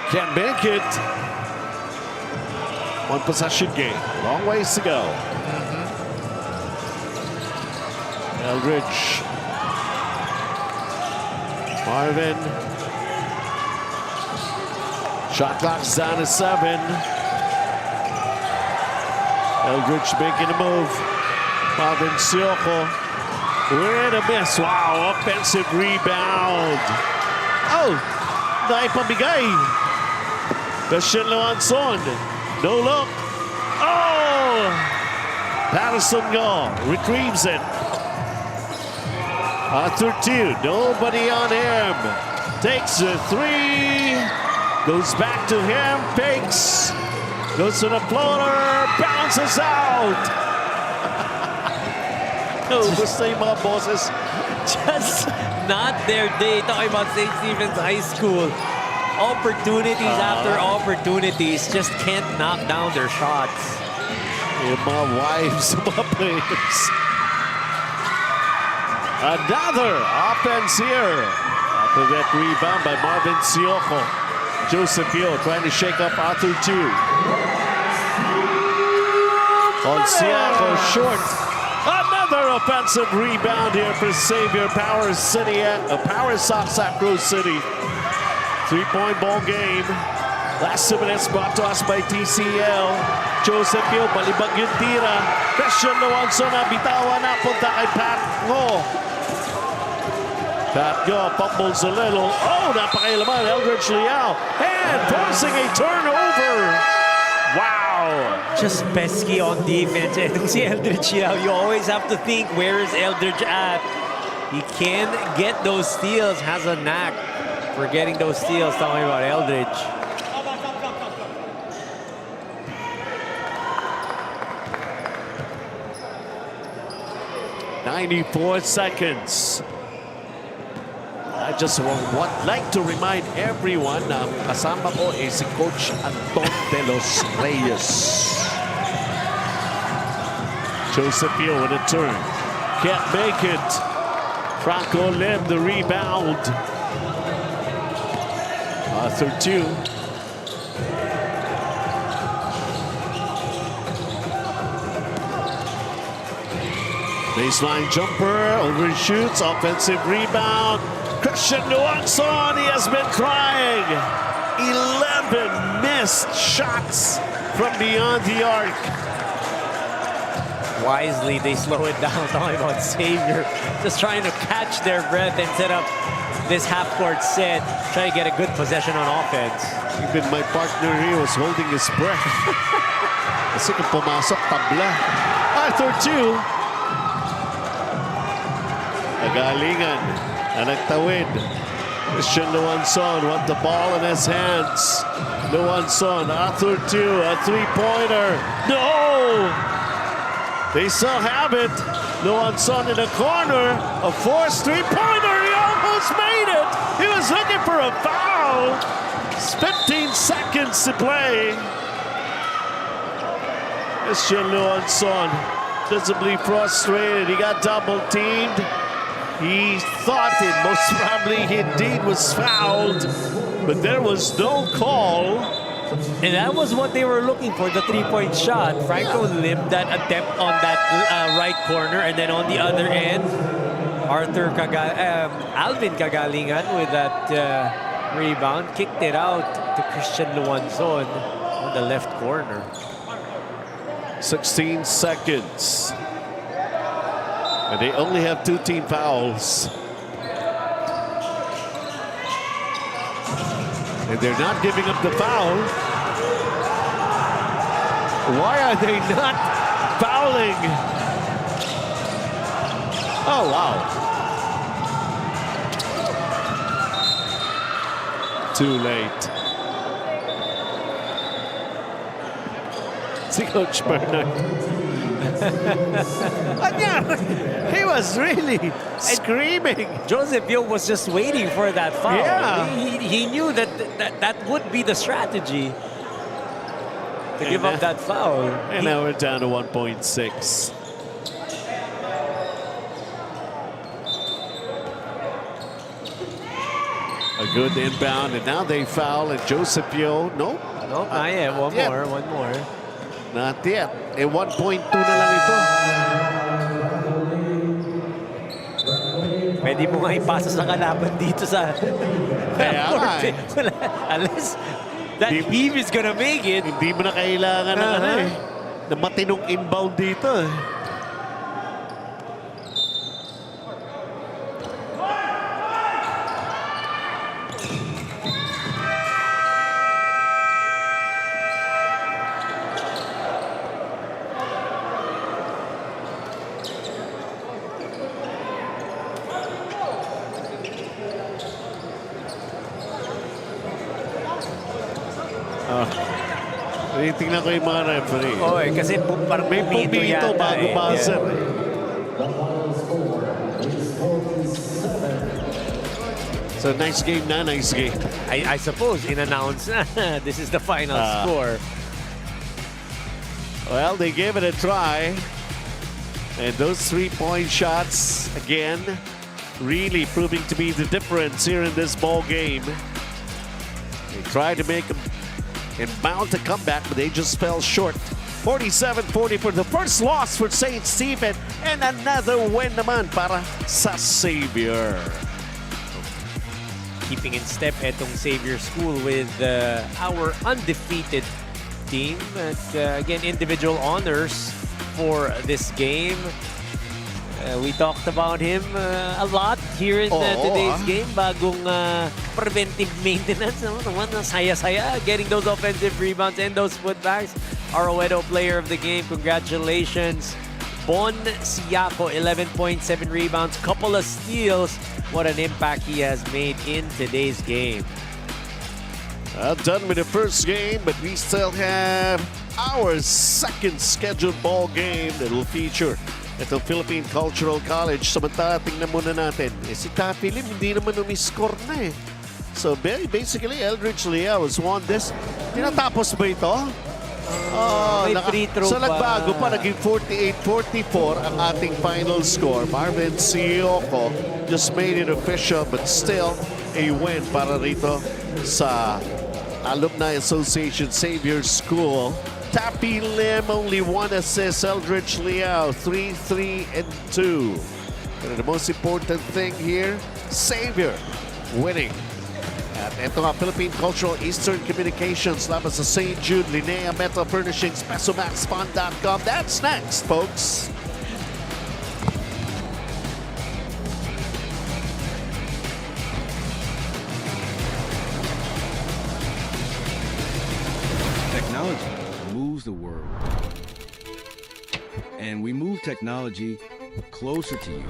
Can't make it. One possession game. Long ways to go. Eldridge. Marvin. Shot clock's down to 7. Eldridge making a move. Marvin Sioko. With a miss. Wow, offensive rebound. Oh, naipamigay. Christian Luanzon. No look. Oh! Patterson Go retrieves it. Arthur 2. Nobody on him. Takes a 3. Goes back to him. Fakes. Goes to the floater. Bounces out. No, gusto yung mga bosses. Just not their day. Talking about St. Stephen's High School. Opportunities after opportunities, just can't knock down their shots. Yung mga wives, mga players. Another offense here. After that rebound by Marvin Sioko. Joseph Yo trying to shake up Arthur 2. On Sioko short. Another offensive rebound here for Xavier POWERSOX AcroCity. 3-point ball game. Last 2 minutes brought to us by TCL. Joseph Yo, balibag yung tira. Christian Luanzon na bitawan na punta kay Pat Ngo. Pat Ngo fumbles a little. Oh, napakailaman. Eldridge Liao. And forcing a turnover. Wow. Just pesky on defense. And si Eldridge Liao, you always have to think, where is Eldridge at? He can get those steals, has a knack for getting those steals. Talking about Eldridge. "94 seconds. I just would like to remind everyone na kasama ko si Coach Anton de los Reyes. Joseph Yo with a turn. Can't make it. Franco Lim the rebound. Arthur 2. Baseline jumper, overshoots, offensive rebound. Christian Luanzon, he has been crying. 11 missed shots from beyond the arc. Wisely, they slow it down. Talking about Xavier, just trying to catch their breath and set up this half-court set, try to get a good possession on offense. Even my partner here was holding his breath. Kasi kung pumasok, tabla. Arthur 2. Nagalingan na nagtawid. Christian Luanzon want the ball in his hands. Luanzon, Arthur 2, a three-pointer. No! They still have it. Luanzon in the corner, a forced three-pointer. He almost made it. He was looking for a foul. 15 seconds to play. Christian Luanzon visibly frustrated. He got double-teamed. He thought it most probably indeed was fouled, but there was no call. And that was what they were looking for, the three-point shot. Franco Lim, that attempt on that right corner, and then on the other end, Alvin Kagalingan with that rebound, kicked it out to Christian Luanzon on the left corner. 16 seconds. And they only have 2 team fouls. And they're not giving up the foul. Why are they not fouling? Oh, wow. Too late. Si Coach Bernard. He was really screaming. Joseph Yo was just waiting for that foul. Yeah. He knew that would be the strategy to give up that foul. And now we're down to 1.6. A good inbound, and now they foul, and Joseph Yo, nope. Nope, not yet. One more. Not yet. 1.2 na lang ito. Pwede mo nga ipasa sa kalaban dito sa Kaya nga eh. Unless that heave is gonna make it. Hindi mo na kailangan ng na matinong inbound dito. Tingnan ko yung mga referee. Kasi parang may pumito bago buzzer. So nice game na, nice game. I suppose in-announce this is the final score. Well, they gave it a try. And those three-point shots, again, really proving to be the difference here in this ball game. They tried to make and bound to come back, but they just fell short. 47-40 for the first loss for St. Stephen, and another win naman para sa Xavier. Keeping in step etong Xavier School with our undefeated team. At again, individual honors for this game. We talked about him a lot here in today's game. Bagong preventive maintenance. Saya-saya getting those offensive rebounds and those putbacks. Arroedo player of the game. Congratulations. Bon Siaco, 11.7 rebounds. Couple of steals. What an impact he has made in today's game. Done with the first game, but we still have our second scheduled ball game that will feature itong Philippine Cultural College. Samantala, tingnan muna natin. Si Tapilim, hindi naman umiscore na eh. So, basically, Eldridge Leao has won this. Tinatapos ba ito? May free throw so, nagbago pa. Naging 48-44 ang ating final score. Marvin Sioko just made it official, but still a win para rito sa Alumni Association Xavier School. Tapi Lim, only 1 assist. Eldridge Leao, 3, 3, and 2. And the most important thing here, Xavier winning. At ito nga, Philippine Cultural Eastern Communications, laban sa St. Jude, Linnea Metal Furnishings, PesoMaxFund.com. That's next, folks. Technology moves the world. And we move technology closer to you.